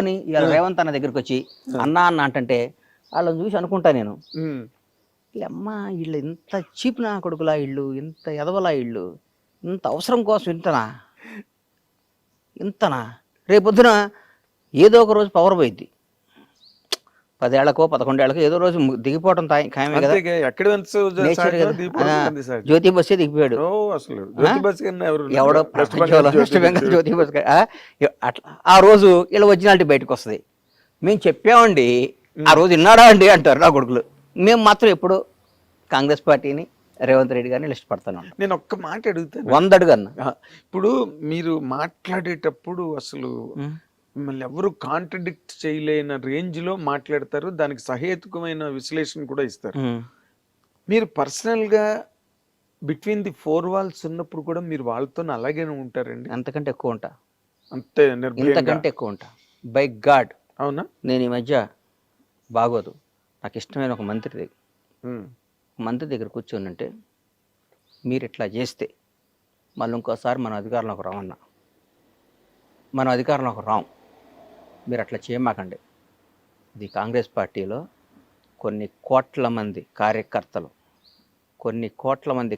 అని ఇలా రేవంత్ అన్న దగ్గరికి వచ్చి అన్నా అన్న అంటే వాళ్ళని చూసి అనుకుంటా నేను, అమ్మా వీళ్ళు ఇంత చీప్ నా కొడుకులా, ఇళ్ళు ఇంత ఎదవలా, ఇళ్ళు ఇంత అవసరం కోసం ఇంతనా రేపొద్దున ఏదో ఒక రోజు పవర్ పోయిద్ది, 10 ఏళ్లకో 11 ఏళ్లకో ఏదో రోజు దిగిపోవటం ఖాయమే కదా. జ్యోతి బస్సే దిగిపోయాడు ఎవడో ప్రపంచంలో, వెస్ట్ బెంగాల్ జ్యోతి బస్ అట్లా. ఆ రోజు వీళ్ళ ఒరిజినాలిటీ బయటకు వస్తుంది. మేము చెప్పామండి, ఆ రోజు విన్నాడా అండి అంటారు నా కొడుకులు. మేము మాత్రం ఎప్పుడు కాంగ్రెస్ పార్టీని, రేవంత్ రెడ్డి గారిని ఇష్టపడతాను. నేను ఒక్క మాట అడుగుతాను, 100 అడుగన్నా. ఇప్పుడు మీరు మాట్లాడేటప్పుడు అసలు మిమ్మల్ని ఎవరు కాంట్రడిక్ట్ చేయలేని రేంజ్ లో మాట్లాడతారు, దానికి సహేతుకమైన విశ్లేషణ కూడా ఇస్తారు. మీరు పర్సనల్ గా బిట్వీన్ ది 4 walls ఉన్నప్పుడు కూడా మీరు వాళ్ళతో అలాగే ఉంటారండి? అంతకంటే ఎక్కువ ఉంటా, అంతే ఇంతకంటే ఎక్కువ ఉంటా, బై గాడ్. అవునా? నేను ఈ మధ్య బాగోదు, నాకు ఇష్టమైన ఒక మంత్రి దగ్గర కూర్చోనంటే, మీరు ఇట్లా చేస్తే మళ్ళీ ఇంకోసారి మనం అధికారంలోకి రామన్నా, మనం అధికారంలోకి రాం, మీరు అట్లా చేయమాకండి. ఇది కాంగ్రెస్ పార్టీలో కొన్ని కోట్ల మంది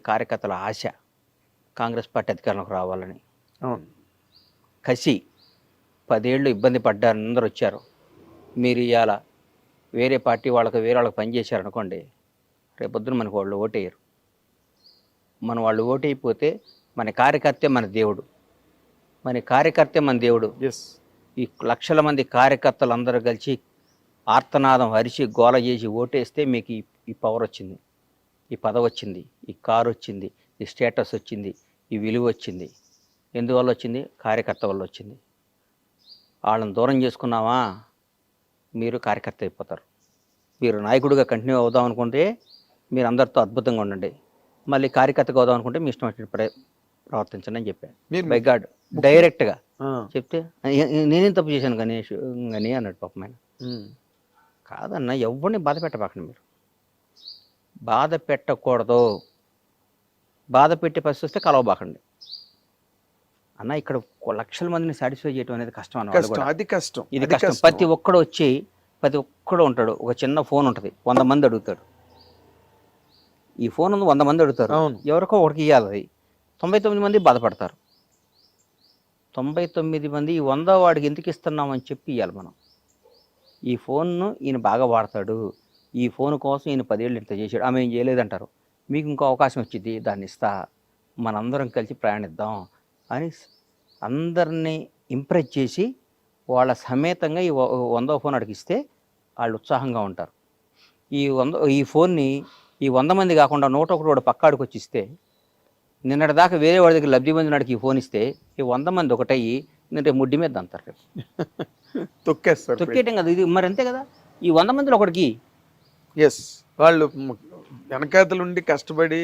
కార్యకర్తల ఆశ కాంగ్రెస్ పార్టీ అధికారంలోకి రావాలని. కసి 10 ఏళ్ళు ఇబ్బంది పడ్డారు, అందరూ వచ్చారు. మీరు ఇవాళ వేరే పార్టీ వేరే వాళ్ళకి పనిచేశారనుకోండి, రేపొద్దున మనకు వాళ్ళు ఓటేయరు. వాళ్ళు ఓటైపోతే మన కార్యకర్తే మన దేవుడు. ఈ లక్షల మంది కార్యకర్తలు అందరూ కలిసి ఆర్తనాదం అరిచి గోల చేసి ఓటేస్తే మీకు ఈ పవర్ వచ్చింది, ఈ పదవి వచ్చింది, ఈ కారు వచ్చింది, ఈ స్టేటస్ వచ్చింది, ఈ విలువ వచ్చింది. ఎందువల్ల వచ్చింది? కార్యకర్త వల్ల వచ్చింది. వాళ్ళని దూరం చేసుకున్నావా, మీరు కార్యకర్త అయిపోతారు. మీరు నాయకుడిగా కంటిన్యూ అవుదాం అనుకుంటే మీరు అందరితో అద్భుతంగా ఉండండి, మళ్ళీ కార్యకర్తగా అవుదాం అనుకుంటే మీ ఇష్టం వచ్చినప్పుడే ప్రవర్తించండి అని చెప్పాను. బై గాడ్ డైరెక్ట్గా చెప్తే నేనేం తప్పు చేశాను గణేష్ అని అన్నాడు పాపం ఆయన. కాదన్న, ఎవరిని బాధ పెట్టబాకండి, మీరు బాధ పెట్టకూడదు, బాధ పెట్టే పరిస్థితి వస్తే కలవబాకండి అన్న. ఇక్కడ లక్షల మందిని సాటిస్ఫై చేయడం అనేది కష్టం అన్న, అది కష్టం, ఇది కష్టం. ప్రతి ఒక్కడు ఉంటాడు, ఒక చిన్న ఫోన్ ఉంటుంది, 100 మంది అడుగుతాడు. ఈ ఫోన్ ఉంది, 100 మంది అడుగుతారు, ఎవరికో ఒకటికి ఇవ్వాలి. అది 99 మంది బాధపడతారు. 99 మంది ఈ 100 వాడికి ఎందుకు ఇస్తున్నామని చెప్పి ఇవ్వాలి మనం. ఈ ఫోన్ను ఈయన బాగా వాడతాడు, ఈ ఫోన్ కోసం ఈయన 10 ఏళ్ళు ఇంత చేశాడు, ఆమె ఏం చేయలేదంటారు. మీకు ఇంకో అవకాశం వచ్చింది, దాన్ని ఇస్తా, మనందరం కలిసి ప్రయాణిద్దాం అని అందరినీ ఇంప్రెస్ చేసి వాళ్ళ సమేతంగా ఈ 100వ ఫోన్ అడిగిస్తే వాళ్ళు ఉత్సాహంగా ఉంటారు. ఈ ఫోన్ని ఈ 100 మంది కాకుండా 101 వాడు పక్కాడికి వచ్చి ఇస్తే, నిన్నటి దాకా వేరే వాడి దగ్గర లబ్ధి పొందినాడికి ఈ ఫోన్ ఇస్తే ఈ 100 మంది ఒకటయ్యి రేపు ముడ్డి మీద అంటారు, రేపు తొక్కేయటం కదా ఇది. మరి అంతే కదా, ఈ 100 మందిలో ఒకటికి వాళ్ళు వెనకాతలుండి కష్టపడి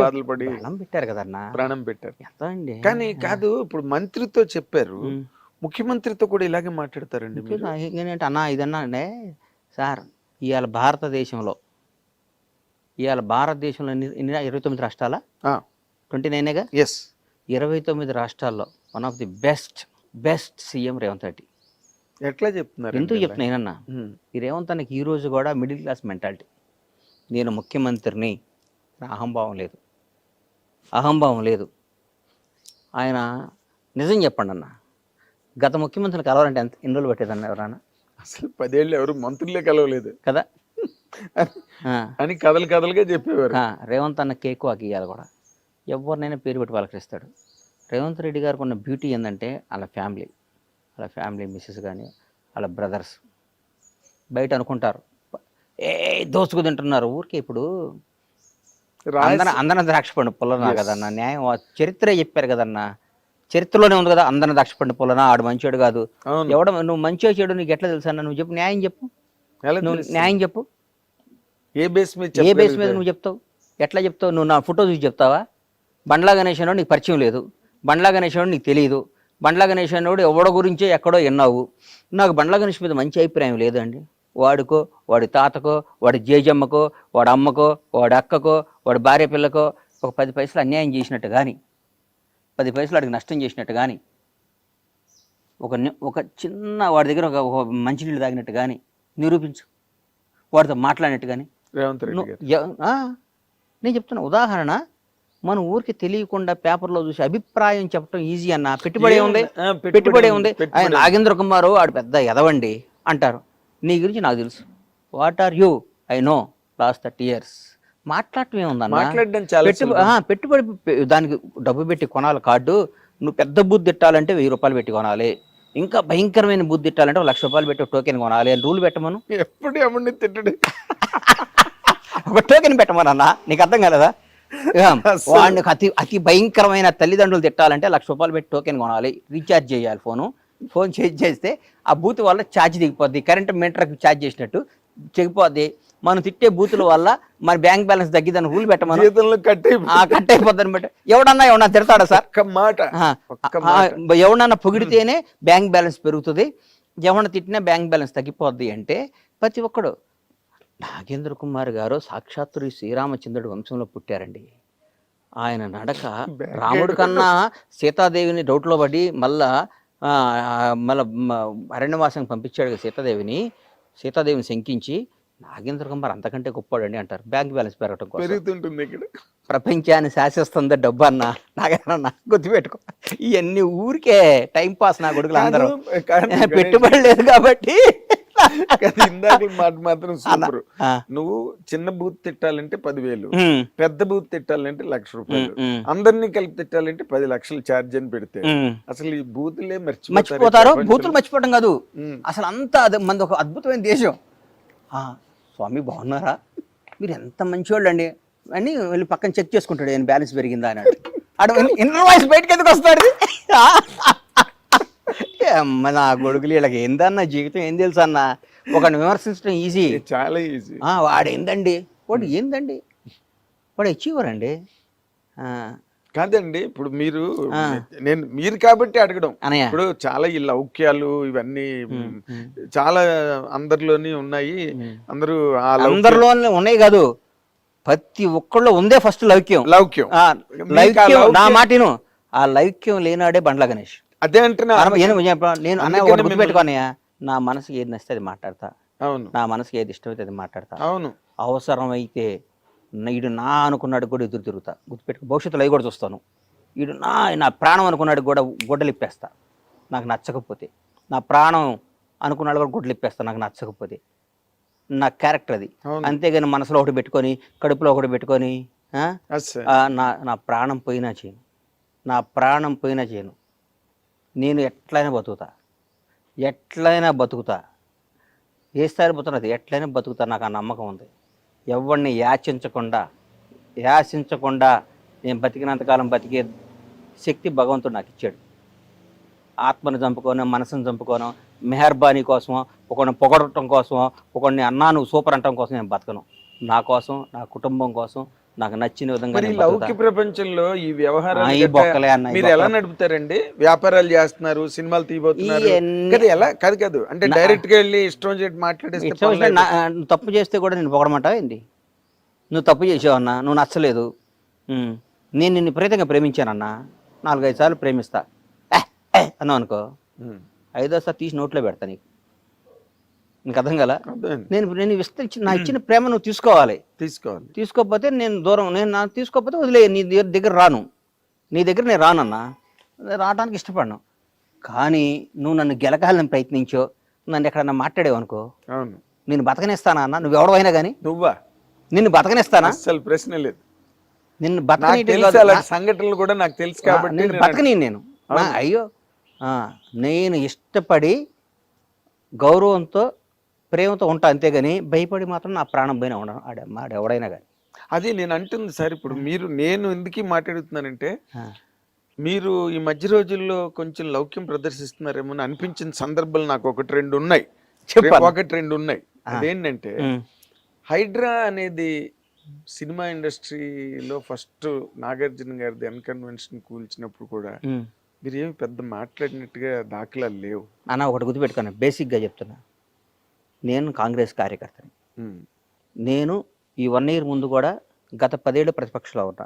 బాధలు పడి ప్రాణం పెట్టారు కదన్నా, ప్రాణం పెట్టారు. ఎంత అండి? కానీ కాదు, ఇప్పుడు మంత్రితో చెప్పారు, ముఖ్యమంత్రితో కూడా ఇలాగే మాట్లాడతారండి ఏంటంటే అన్నా ఇదన్నా అంటే సార్, ఇవాళ భారతదేశంలో 29 రాష్ట్రాల 29గా 29 రాష్ట్రాల్లో one of the best CM Revanth Reddy. ఎట్లా చెప్తున్నారు? ఎందుకు చెప్తున్నానన్నా, ఈ రేవంత్ అన్నకి ఈ రోజు కూడా మిడిల్ క్లాస్ మెంటాలిటీ. నేను ముఖ్యమంత్రిని, అహంభావం లేదు. ఆయన నిజం చెప్పండి అన్న, గత ముఖ్యమంత్రిని కలవాలంటే ఎన్ని రోజులు పట్టేదన్న ఎవరన్నా? అసలు 10 ఏళ్ళు ఎవరు మంత్రులే కలవలేదు కదా అని కథలుగా చెప్పేవారు. రేవంత్ అన్న కేక్ వాకి ఇవ్వాలి కూడా, ఎవరినైనా పేరు పెట్టి పలకరిస్తాడు. రేవంత్ రెడ్డి గారికి ఉన్న బ్యూటీ ఏంటంటే వాళ్ళ ఫ్యామిలీ మిస్సెస్ కానీ వాళ్ళ బ్రదర్స్ బయట అనుకుంటారు దోచుకు తింటున్నారు ఊరికే. ఇప్పుడు అందరం ద్రాక్ష పండు పొలనా కదన్న, న్యాయం చరిత్ర చెప్పారు కదన్న, చరిత్రలోనే ఉంది కదా, అందరం ద్రాక్ష పండు పొలనా, ఆడు మంచోడు కాదు. నువ్వు మంచిగా చెడు నీకు ఎట్లా తెలుసు అన్న? నువ్వు చెప్పు, న్యాయం చెప్పు. ఏ బేస్ మీద నువ్వు చెప్తావు? ఎట్లా చెప్తావు? నువ్వు నా ఫోటో చూసి చెప్తావా? బండ్లా గణేష్ అన్నాడు నీకు పరిచయం లేదు, బండ్లా గణేష్ అన్నాడు నీకు తెలియదు, బండ్లా గణేష్ అన్నాడు ఎవడో గురించే ఎక్కడో విన్నావు. నాకు బండ్లా గణేష్ మీద మంచి అభిప్రాయం లేదండి. వాడికో, వాడి తాతకో, వాడి జేజమ్మకో, వాడి అమ్మకో, వాడి అక్కకో, వాడి భార్య పిల్లకో ఒక 10 పైసలు అన్యాయం చేసినట్టు కానీ, 10 పైసలు వాడికి నష్టం చేసినట్టు కానీ ఒక చిన్న వాడి దగ్గర ఒక మంచినీళ్ళు తాగినట్టు కానీ నిరూపించు, వాడితో మాట్లాడినట్టు కానీ. రేవంత్ రెడ్డి గారు నేను చెప్తున్నా ఉదాహరణ, మన ఊరికి తెలియకుండా పేపర్లో చూసి అభిప్రాయం చెప్పడం ఈజీ అన్న. పెట్టుబడి ఉంది, పెట్టుబడి ఉంది. ఆయన నాగేంద్ర కుమార్ ఆడు పెద్ద ఎదవండి అంటారు. నీ గురించి నాకు తెలుసు. What are you? I know last 30 years. మాట్లాడటం ఏముందన్న? మాట్లాడడం చాలా పెట్టుబడి దానికి డబ్బు పెట్టి కొనాలి కార్డు. నువ్వు పెద్ద బూత్ తిట్టాలంటే 1000 రూపాయలు పెట్టి కొనాలి. ఇంకా భయంకరమైన బూత్ తిట్టాలంటే 1,00,000 రూపాయలు పెట్టి టోకెన్ కొనాలి అని రూల్ పెట్టమను. ఎప్పుడు ఎవరిని తిట్టడు. ఒక టోకెన్ పెట్టమను అన్న. నీకు అర్థం కాలేదా? వాడిని అతి భయంకరమైన తల్లిదండ్రులు తిట్టాలంటే 1,00,000 రూపాయలు పెట్టి టోకెన్ కొనాలి, రీఛార్జ్ చేయాలి. ఫోన్ చేస్తే ఆ బూత్ వల్ల ఛార్జ్ దిగిపోద్ది, కరెంట్ మీటర్కి ఛార్జ్ చేసినట్టు చెగిపోద్ది. మనం తిట్టే బూతుల వల్ల మన బ్యాంక్ బ్యాలెన్స్ తగ్గిదని రూల్ పెట్టమని. కట్ అయిపోద్ది అనమాట. ఎవడన్నా తిడతాడా సార్? ఎవడన్నా పొగిడితేనే బ్యాంక్ బ్యాలెన్స్ పెరుగుతుంది, ఎవడన్నా తిట్టినా బ్యాంక్ బ్యాలెన్స్ తగ్గిపోద్ది అంటే ప్రతి ఒక్కడు. నాగేంద్ర కుమార్ గారు సాక్షాత్తు శ్రీరామచంద్రుడు వంశంలో పుట్టారండి. ఆయన నడక రాముడి కన్నా సీతాదేవిని డౌట్లో పడి మళ్ళా అరణ్యవాసం పంపించాడు సీతాదేవిని శంకించి. నాగేంద్ర కుమార్ అంతకంటే గొప్పాడండి అంటారు. బ్యాంక్ బ్యాలెన్స్ పెరగటం పెరుగుతుంటుంది. ఇక్కడ ప్రపంచాన్ని శాసిస్తుంది డబ్బు అన్న. నాగేంద్ర గుర్తుపెట్టుకో, ఇవన్నీ ఊరికే టైం పాస్. నా కొడుకులు అందరూ పెట్టుబడి లేదు కాబట్టి. ఇందాక మాట మాత్రం సూపర్. నువ్వు చిన్న బూత్ తిట్టాలంటే 10,000, పెద్ద బూత్ తిట్టాలంటే 1,00,000 రూపాయలు, అందరినీ కలిపి తిట్టాలంటే 10 లక్షలు ఛార్జ్ అని పెడితే అసలు ఈ బూతులే మర్చిపోతారు. బూతులు మర్చిపోవడం కాదు అసలు, అంతా మనది ఒక అద్భుతమైన దేశం. స్వామి బాగున్నారా, మీరు ఎంత మంచివాళ్ళు అండి అని వెళ్ళి పక్కన చెక్ చేసుకుంటాడు, నేను బ్యాలెన్స్ పెరిగిందా అని. ఇన్నర్ వాయిస్ బయటకు ఎందుకు వస్తాడు? నా కొడుకులు వీళ్ళకి ఏందన్న జీవితం ఏం తెలుసు అన్న. ఒకరిని విమర్శించడం ఈజీ, చాలా ఈజీ. వాడు ఏందండి వాడు అచీవర్ అండి. కాదండి, ఇప్పుడు మీరు కాబట్టి అడగడం. ఇప్పుడు చాలా ఈ లౌక్యాలు ఇవన్నీ చాలా అందరిలోని ఉన్నాయి. అందరిలో ఉన్నాయి కాదు, ప్రతి ఒక్కళ్ళు ఉందే ఫస్ట్ లౌక్యం. నా మాటను ఆ లౌక్యం లేనాడే బండ్ల గణేష్. అదే అంటున్నా నేను అన్న ఒకటి గుర్తుపెట్టుకోనయ్యా, నా మనసుకి ఏది నచ్చితే అది మాట్లాడతా. అవును, నా మనసుకి ఏది ఇష్టమైతే అది మాట్లాడతా. అవును, అవసరమైతే ఈడు నా అనుకున్నాడు కూడా ఎదురు తిరుగుతా. గుర్తుపెట్టుకో, భవిష్యత్తులో అవి కూడా చూస్తాను. ఈడు నా ప్రాణం అనుకున్నాడు కూడా గొడ్డలు ఇప్పేస్తా నాకు నచ్చకపోతే. నా ప్రాణం అనుకున్నాడు కూడా గొడ్డలు ఇప్పేస్తా నాకు నచ్చకపోతే. నా క్యారెక్టర్ అది. అంతేగాని మనసులో ఒకటి పెట్టుకొని కడుపులో ఒకటి పెట్టుకొని నా ప్రాణం పోయినా చేయను. నేను ఎట్లయినా బతుకుతా, ఏ స్థాయి బతుకున్నది ఎట్లయినా బతుకుతా. నాకు ఆ నమ్మకం ఉంది. ఎవరిని యాచించకుండా నేను బతికినంతకాలం బతికే శక్తి భగవంతుడు నాకు ఇచ్చాడు. ఆత్మను చంపుకోను, మనసును చంపుకోను, మెహర్బానీ కోసమో, ఒకరిని పొగడటం కోసమో, ఒకరిని అన్నా నువ్వు సూపర్ అంటం కోసం నేను బతకను. నా కోసం, నా కుటుంబం కోసం, నాకు నచ్చిన విధంగా. లౌకిక ప్రపంచంలో ఈ వ్యవహారాలు మీరు ఎలా నడుపుతారండి? వ్యాపారాలు చేస్తున్నారు, సినిమాలు తీయబోతున్నారు, ఎలా కాదు అంటే డైరెక్ట్ గా వెళ్ళి ఇష్టం చేసి మాట్లాడేస్తే. తప్పు చేస్తే కూడా నేను పొగడమంటావా ఏంటి? నువ్వు తప్పు చేసావన్నా, నువ్వు నచ్చలేదు, నేను నిన్ను విపరీతంగా ప్రేమించానన్నా, 4-5 సార్లు ప్రేమిస్తా అన్నావు అనుకో, 5వ సారి తీసి నోట్లో పెడతా. నీకు అర్థం కదా? నేను నా ఇచ్చిన ప్రేమ నువ్వు తీసుకోవాలి. తీసుకోకపోతే నేను తీసుకోకపోతే వదిలే, నీ దగ్గర రాను. నీ దగ్గర నేను రానన్నా, రావడానికి ఇష్టపడను. కానీ నువ్వు నన్ను గెలకాలని ప్రయత్నించో, నన్ను ఎక్కడన్నా మాట్లాడేవు అనుకో, నేను బతకనిస్తానా అన్న? నువ్వు ఎవడవైనా కానీ నిన్ను బతకనిస్తానా? అసలు ప్రశ్న లేదు. నిన్ను సంఘటనలు కూడా నాకు తెలుసు కాబట్టి బతకని నేను. అయ్యో, నేను ఇష్టపడి గౌరవంతో ప్రేమతో ఉంటా, అంతేగాని భయపడి మాత్రం నా ప్రాణం పోయినా ఉండను ఎవడైనా కానీ. అది నేను అంటుంది సార్. ఇప్పుడు నేను ఎందుకు మాట్లాడుతున్నానంటే, మీరు ఈ మధ్య రోజుల్లో కొంచెం లౌక్యం ప్రదర్శిస్తున్నారేమో అని అనిపించిన సందర్భాలు నాకు 1-2 ఉన్నాయి. అదేంటంటే, హైడ్రా అనేది సినిమా ఇండస్ట్రీలో ఫస్ట్ నాగార్జున గారిది అన్కన్వెన్షన్ కూల్చినప్పుడు కూడా మీరు ఏమి పెద్ద మాట్లాడినట్టుగా దాఖలాలు లేవు అన్న. ఒకటి గుర్తుపెట్టుకున్నా, బేసిక్గా చెప్తున్నా, నేను కాంగ్రెస్ కార్యకర్తని. నేను ఈ 1 year ముందు కూడా గత 10 ఏళ్ళు ప్రతిపక్షంలో ఉన్నా.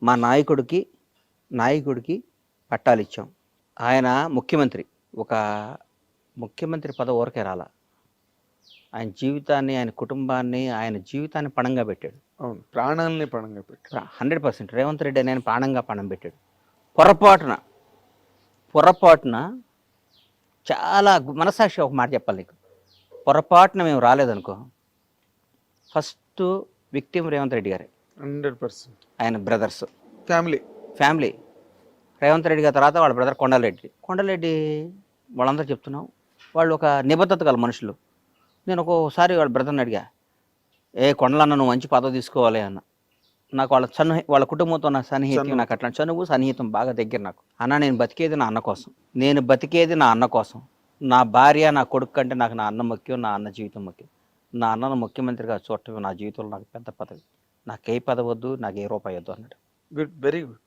మా నాయకుడికి పట్టాలు ఇచ్చాం. ఆయన ముఖ్యమంత్రి. ఒక ముఖ్యమంత్రి పదవి ఊరికే రాలా. ఆయన జీవితాన్ని, ఆయన కుటుంబాన్ని, ఆయన జీవితాన్ని పణంగా పెట్టాడు. అవును, ప్రాణాలని పణంగా పెట్టారు. 100% రేవంత్ రెడ్డి అని ఆయన ప్రాణంగా పణం పెట్టాడు. పొరపాటున చాలా మనసాక్షి ఒక మాట చెప్పాలి నీకు. పొరపాటున మేము రాలేదనుకో, ఫస్ట్ విక్టిమ్ రేవంత్ రెడ్డి గారే, 100%. ఆయన బ్రదర్స్ ఫ్యామిలీ రేవంత్ రెడ్డి గారి తర్వాత వాళ్ళ బ్రదర్ కొండలరెడ్డి వాళ్ళందరూ చెప్తున్నాం, వాళ్ళు ఒక నిబద్ధత గల మనుషులు. నేను ఒక్కోసారి వాళ్ళ బ్రదర్ని అడిగా, కొండలన్న నువ్వు మంచి పదవి తీసుకోవాలి అన్న. నాకు వాళ్ళ కుటుంబంతో నా సన్నిహితం, నాకు అట్లాంటి చనువు సన్నిహితం బాగా దగ్గర. నాకు అన్న, నేను బతికేది నా అన్న కోసం. నా భార్య, నా కొడుకు కంటే నాకు నా అన్న ముఖ్యం, నా అన్న జీవితం ముఖ్యం. నా అన్నను ముఖ్యమంత్రిగా చూడటం నా జీవితంలో నాకు పెద్ద పదవి. నాకు ఏ పదవి వద్దు, నాకు ఏ రూపాయి వద్దు అన్నాడు. Very good.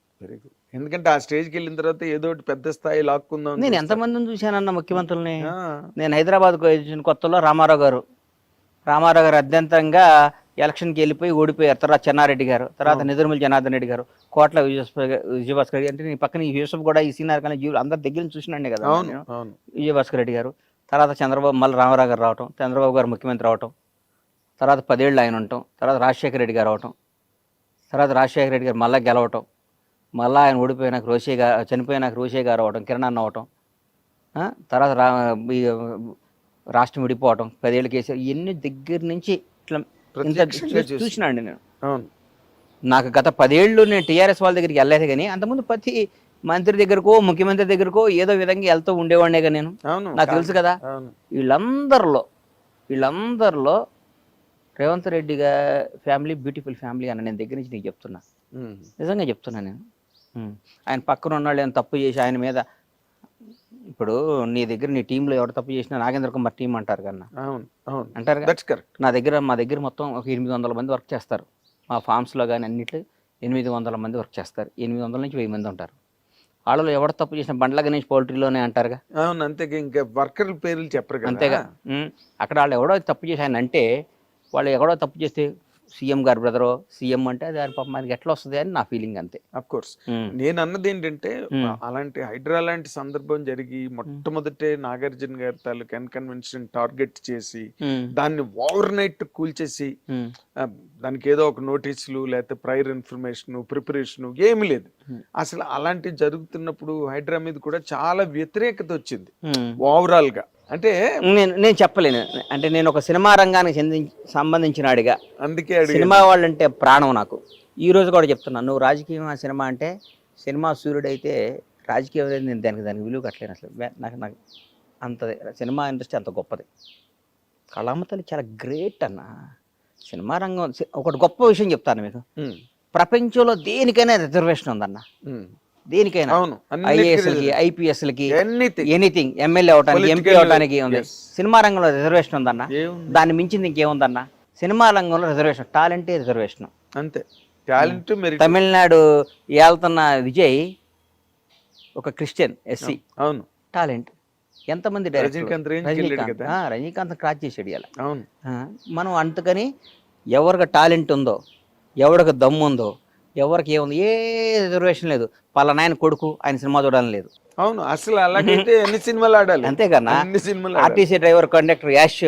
ఎందుకంటే ఆ స్టేజ్కి వెళ్ళిన తర్వాత ఏదో ఒకటి పెద్ద స్థాయి లాక్కుందాం. నేను ఎంతమందిని చూశానన్న ముఖ్యమంత్రుల్ని. నేను హైదరాబాద్కు వచ్చిన కొత్తలో రామారావు గారు అత్యంతంగా ఎలక్షన్కి వెళ్ళిపోయి ఓడిపోయారు. తర్వాత చెన్నారెడ్డి గారు, తర్వాత నిదురుమల్లి జనార్దన్ రెడ్డి గారు, కోట్ల విజయభాస్కర్ రెడ్డి, అంటే నీ పక్కన యూసఫ్ కూడా ఈ సీనియర్ కానీ జీవులు అందరి దగ్గర నుంచి చూసినండి కదా నేను. విజయభాస్కర్ రెడ్డి గారు, తర్వాత చంద్రబాబు, మళ్ళీ రామారావు గారు రావటం, చంద్రబాబు గారు ముఖ్యమంత్రి అవటం, తర్వాత 10 ఏళ్ళు ఆయన ఉండటం, తర్వాత రాజశేఖర రెడ్డి గారు అవటం, తర్వాత రాజశేఖర రెడ్డి గారు మళ్ళీ గెలవటం, మళ్ళీ ఆయన ఓడిపోయినాక చనిపోయినాక రోషే గారు అవటం, కిరణ్ అన్న అవటం, తర్వాత రాష్ట్రం విడిపోవటం, 10 ఏళ్ళు కేసీఆర్, ఇవన్నీ దగ్గర నుంచి ఇట్లా చూసినాండి నేను. నాకు గత 10 ఏళ్ళు నేను టీఆర్ఎస్ వాళ్ళ దగ్గరికి వెళ్ళలేదు, కానీ అంతకుముందు ప్రతి మంత్రి దగ్గరకో ముఖ్యమంత్రి దగ్గరకో ఏదో విధంగా వెళ్తూ ఉండేవాడినే నేను. నాకు తెలుసు కదా. వీళ్ళందరిలో Revanth Reddy family beautiful family అన్న నేను దగ్గర నుంచి నీకు చెప్తున్నా, నిజంగా చెప్తున్నా నేను. ఆయన పక్కన ఉన్నాళ్ళు ఏమైనా తప్పు చేసి ఆయన మీద, ఇప్పుడు నీ దగ్గర నీ టీంలో ఎవరు తప్పు చేసినా నాగేంద్ర కుమార్ టీం అంటారు కన్నా, అంటారు. మా దగ్గర మొత్తం ఒక 800 మంది వర్క్ చేస్తారు. మా ఫామ్స్లో కానీ అన్నిట్లో 800 మంది వర్క్ చేస్తారు. 800 నుంచి 1000 మంది ఉంటారు. వాళ్ళు ఎవరు తప్పు చేసిన బండ్ల గణేష్ పౌల్ట్రీలోనే అంటారుగా. అంతే, ఇంకా వర్కర్ల పేర్లు చెప్పరు. అంతేగా. అక్కడ వాళ్ళు ఎవడో తప్పు చేసి ఆయన అంటే, వాళ్ళు ఎవడో తప్పు చేస్తే సీఎం గారు బ్రదరో సీఎం అంటే అది పాపం మనకి ఎట్లా వస్తుంది అని నా ఫీలింగ్. అంతే. Of course. నేను అన్నది ఏంటంటే, అలాంటి హైడ్రా లాంటి సందర్భం జరిగి మొట్టమొదటే నాగార్జున గారి తాలూకు కన్వెన్షన్ టార్గెట్ చేసి దాన్ని ఓవర్ నైట్ కూల్చేసి దానికి ఏదో ఒక నోటీసులు లేకపోతే ప్రయర్ ఇన్ఫర్మేషన్ ప్రిపరేషన్ ఏమి లేదు. అసలు అలాంటివి జరుగుతున్నప్పుడు హైడ్రా మీద కూడా చాలా వ్యతిరేకత వచ్చింది ఓవరాల్ గా. అంటే నేను చెప్పలేను, అంటే నేను ఒక సినిమా రంగానికి సంబంధించినాడిగా, అందుకే సినిమా వాళ్ళంటే ప్రాణం నాకు. ఈ రోజు కూడా చెప్తున్నాను, నువ్వు రాజకీయం సినిమా అంటే, సినిమా సూర్యుడైతే రాజకీయం అనేది నేను దానికి విలువ కట్టలేను అసలు. నాకు అంత సినిమా ఇండస్ట్రీ అంత గొప్పది. కళామ తల్లి చాలా గ్రేట్ అన్న. సినిమా రంగం ఒకటి గొప్ప విషయం చెప్తాను మీకు, ప్రపంచంలో దేనికైనా రిజర్వేషన్ ఉందన్న. దేనికైనా, ఐఏఎస్లకి, ఐపీఎస్లకి, ఎనీథింగ్, ఎమ్మెల్యే అవడానికి, ఎంపీ అవడానికి ఉంది. సినిమా రంగంలో రిజర్వేషన్ ఉందన్న. దాన్ని మించింది ఇంకేముందన్న. సినిమా రంగంలో రిజర్వేషన్, టాలెంటే రిజర్వేషన్. అంతే. టాలెంట్. తమిళనాడు ఏళ్తున్న విజయ్ ఒక క్రిస్టియన్ ఎస్సీ. అవును. టాలెంట్. ఎంతమంది రజనీకాంత్ క్రాచ్ చేసాడు ఇలా. మనం అందుకని ఎవరికి టాలెంట్ ఉందో, ఎవరికి దమ్ము ఉందో, ఎవరికి ఏముంది, ఏ రిజర్వేషన్ లేదు. పలానా ఆయన కొడుకు ఆయన సినిమా చూడాలని లేదు. అవును, అసలు అలాగైతే ఎన్ని సినిమాలు ఆడాలి. అంతేకన్నా. RTC driver conductor Yash,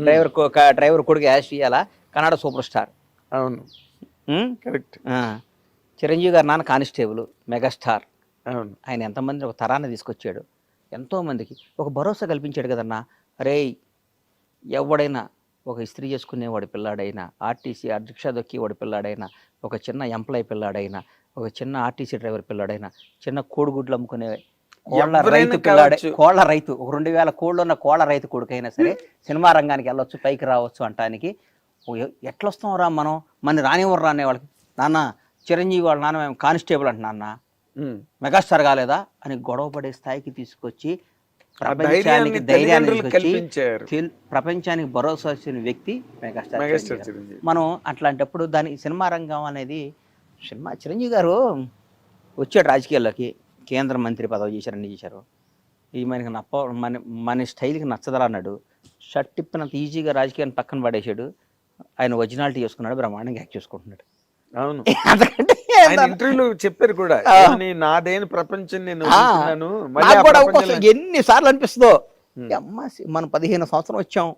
driver కొడుకు యాష్ ఇవాళ కన్నడ సూపర్ స్టార్. అవును, కరెక్ట్. చిరంజీవి గారు నాన్న కానిస్టేబుల్, మెగాస్టార్. అవును. ఆయన ఎంతమంది ఒక తరాన్ని తీసుకొచ్చాడు, ఎంతోమందికి ఒక భరోసా కల్పించాడు కదన్నా. అరే, ఎవడైనా ఒక ఇస్త్రీ చేసుకునేవాడి పిల్లాడైనా, ఆర్టీసీ రిక్షా దొక్కేవాడి పిల్లాడైనా, ఒక చిన్న ఎంప్లాయీ పిల్లాడైనా, ఒక చిన్న ఆర్టీసీ డ్రైవర్ పిల్లాడైనా, చిన్న కోడిగుడ్లు అమ్ముకునే కోళ్ళ రైతు, ఒక 2000 కోళ్ళు ఉన్న కోళ్ళ రైతు కొడుకైనా సరే సినిమా రంగానికి వెళ్ళొచ్చు, పైకి రావచ్చు అంటానికి ఎట్లా వస్తాం రా మనం, మన రానివ్వరు రానే వాళ్ళకి. నాన్న చిరంజీవి వాళ్ళ నాన్న మేము కానిస్టేబుల్ అంట, నాన్న మెగాస్టార్ కాలేదా అని గొడవ పడే స్థాయికి తీసుకొచ్చి ప్రపంచానికి ధైర్యాన్ని తీసుకొచ్చి ప్రపంచానికి భరోసా వచ్చిన వ్యక్తి మెగాస్టార్. మనం అట్లాంటప్పుడు దాని సినిమా రంగం అనేది, చిరంజీవి గారు వచ్చాడు రాజకీయాల్లోకి, కేంద్ర మంత్రి పదవి చేశారు, అన్ని చేశారు. ఈ మనకి మన స్టైల్కి నచ్చదరా అన్నాడు. షర్ట్ తిప్పినంత ఈజీగా రాజకీయాన్ని పక్కన పడేసాడు. ఆయన ఒరిజినాలిటీ చేసుకున్నాడు, బ్రహ్మాండంగా యాక్ట్ చేసుకుంటున్నాడు. అవును. అంతకంటే ఆయన ఇంటర్వ్యూలో చెప్పారు కూడా, ఏమని, నాదేని ప్రపంచం నేను వదులుతున్నాను, మళ్ళీ నాకు ఆ కూడా ప్రపంచంలో. ఎన్నిసార్లు అనిపిస్తుందో, అమ్మ మనం 15 సంవత్సరం వచ్చాం,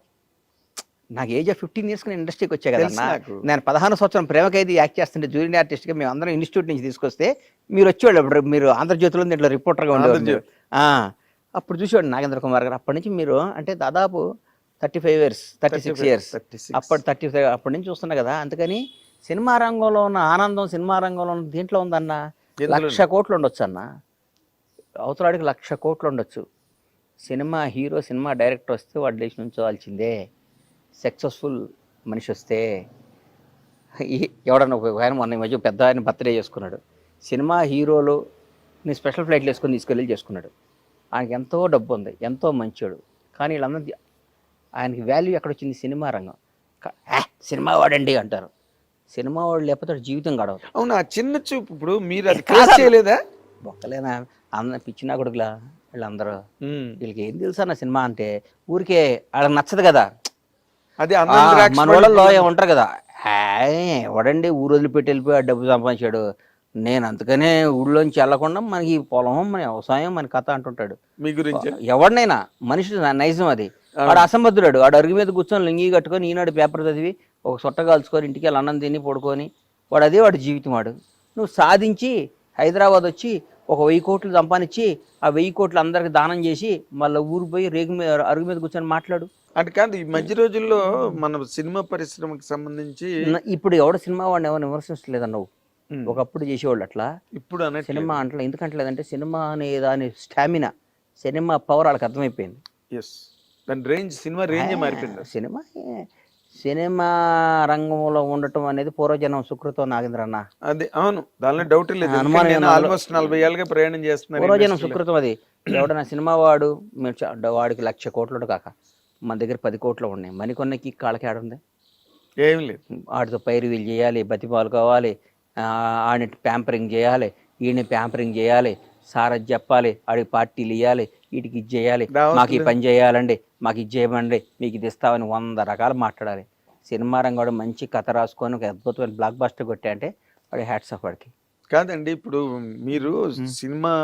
నాకు ఏజ్ ఆఫ్ 15 ఇయర్స్ నేను ఇండస్ట్రీకి వచ్చా తెలుసు కదన్నా. నాకు. నేను 16 సంవత్సరం ప్రేమ ఖైదీ యాక్ట్ చేస్తుంటే జూనియర్ ఆర్టిస్ట్గా మేము అందరం ఇన్స్టిట్యూట్ నుంచి తీసుకొస్తే మీరు వచ్చేవాళ్ళు. అప్పుడు మీరు ఆంధ్రజ్యోతిలో దీంట్లో రిపోర్టర్గా ఉండేవాళ్ళు మీరు. అప్పుడు చూసేవాడు నాగేంద్ర కుమార్ గారు. అప్పటి నుంచి మీరు అంటే దాదాపు 35 ఇయర్స్ 36 ఇయర్స్ 36. అప్పటి 35 అప్పటి నుంచి చూస్తున్నా కదా. అందుకని సినిమా రంగంలో ఉన్న ఆనందం, సినిమా రంగంలో ఉన్న దీంట్లో ఉందన్న. ఎందులో? 1,00,000 కోట్లు ఉండొచ్చు అన్న, అవతలాడికి 1,00,000 కోట్లు ఉండొచ్చు. సినిమా హీరో, సినిమా డైరెక్టర్ వస్తే వాడు లేచి నుంచోవాల్సిందే. సక్సెస్ఫుల్ మనిషి వస్తే ఎవడన్నా ఒక ఆయన మొన్న ఈ మధ్య పెద్ద ఆయన బర్త్డే చేసుకున్నాడు. సినిమా హీరోలు నీ స్పెషల్ ఫ్లైట్లు వేసుకొని తీసుకెళ్ళి చేసుకున్నాడు. ఆయనకి ఎంతో డబ్బు ఉంది, ఎంతో మంచోడు. కానీ వీళ్ళందరూ ఆయనకి వాల్యూ ఎక్కడ వచ్చింది? సినిమా రంగం. సినిమా వాడండి అంటారు. సినిమా వాడు లేకపోతే వాడి జీవితం గడవదు. అవును, ఆ చిన్న చూపు ఇప్పుడు మీరు అది క్రాస్ చేయలేదా? ఒక్కలేనా అందరు పిచ్చినా కొడుకులా వీళ్ళందరూ. వీళ్ళకి ఏం తెలుసా నా సినిమా అంటే? ఊరికే వాళ్ళకి నచ్చదు కదా. అది మన వాళ్ళలో ఉంటారు కదా, ఎవడండి ఊరు వదిలిపెట్టి వెళ్ళిపోయి ఆ డబ్బు సంపాదించాడు, నేను అందుకనే ఊళ్ళోంచి వెళ్ళకుండా మనకి పొలం, మన వ్యవసాయం, మన కథ అంటుంటాడు. మీ గురించి ఎవడినైనా మనిషి నైజం అది. వాడు అసంబద్ధుడు. వాడు అరుగు మీద కూర్చొని లింగి కట్టుకొని ఈనాడు పేపర్ చదివి ఒక సొట్ట కాల్చుకొని ఇంటికి వెళ్ళి అన్నం తిని పడుకొని వాడు అదే వాడు జీవితం. వాడు నువ్వు సాధించి హైదరాబాద్ వచ్చి ఒక 1000 కోట్లు సంపాదించి ఆ 1000 కోట్లు అందరికి దానం చేసి మళ్ళీ ఊరు పోయి రేగు మీద అరుగు మీద కూర్చొని మాట్లాడు. అంటే కాదు, ఈ మధ్య రోజుల్లో మన సినిమా పరిశ్రమకి సంబంధించి ఇప్పుడు ఎవడ సినిమా వాడిని ఎవరు విమర్శించలేదన్న. నువ్వు ఒకప్పుడు చేసేవాళ్ళు అట్లా, ఇప్పుడు అనే సినిమా అంటలే. ఎందుకంటలేదంటే సినిమా అనే దాని స్టామినా, సినిమా పవర్ వాళ్ళకి అర్థమైపోయింది. దాని రేంజ్, సినిమా రేంజ్ మారిపోయింది. సినిమా రంగంలో ఉండటం అనేది పూర్వజనం సుకృతం నాగేంద్ర అన్న. అది అవును, దానిలో డౌట్ లేదు. ఆల్మోస్ట్ 40 ఏళ్ళుగా ప్రయాణం చేస్తున్నారు. పూర్వజనం సుకృతం అది. ఎవడన్నా సినిమా వాడు వాడికి 1,00,000 కోట్లు కాక మన దగ్గర 10 కోట్లు ఉన్నాయి. మరికొన్నకి కాళ్ళకి ఆడుంది ఏం లేదు. వాడితో పైరు వీళ్ళు చేయాలి, బతిపాలు కావాలి, ఆడిని ప్యాంపరింగ్ చేయాలి, ఈయన ప్యాంపరింగ్ చేయాలి, సార్ అది చెప్పాలి, ఆడికి పార్టీలు ఇవ్వాలి, వీటికి ఇది చేయాలి, మాకు ఈ పని చేయాలండి, మాకు ఇది చేయమండి, మీకు ఇది ఇస్తామని 100 రకాలు మాట్లాడాలి. సినిమా రంగం మంచి కథ రాసుకొని ఒక అద్భుతమైన బ్లాక్ బస్టర్ కొట్టా అంటే వాడి హ్యాట్స్ ఆఫ్ వాడికి. కాదండి, ఇప్పుడు మీరు cinema,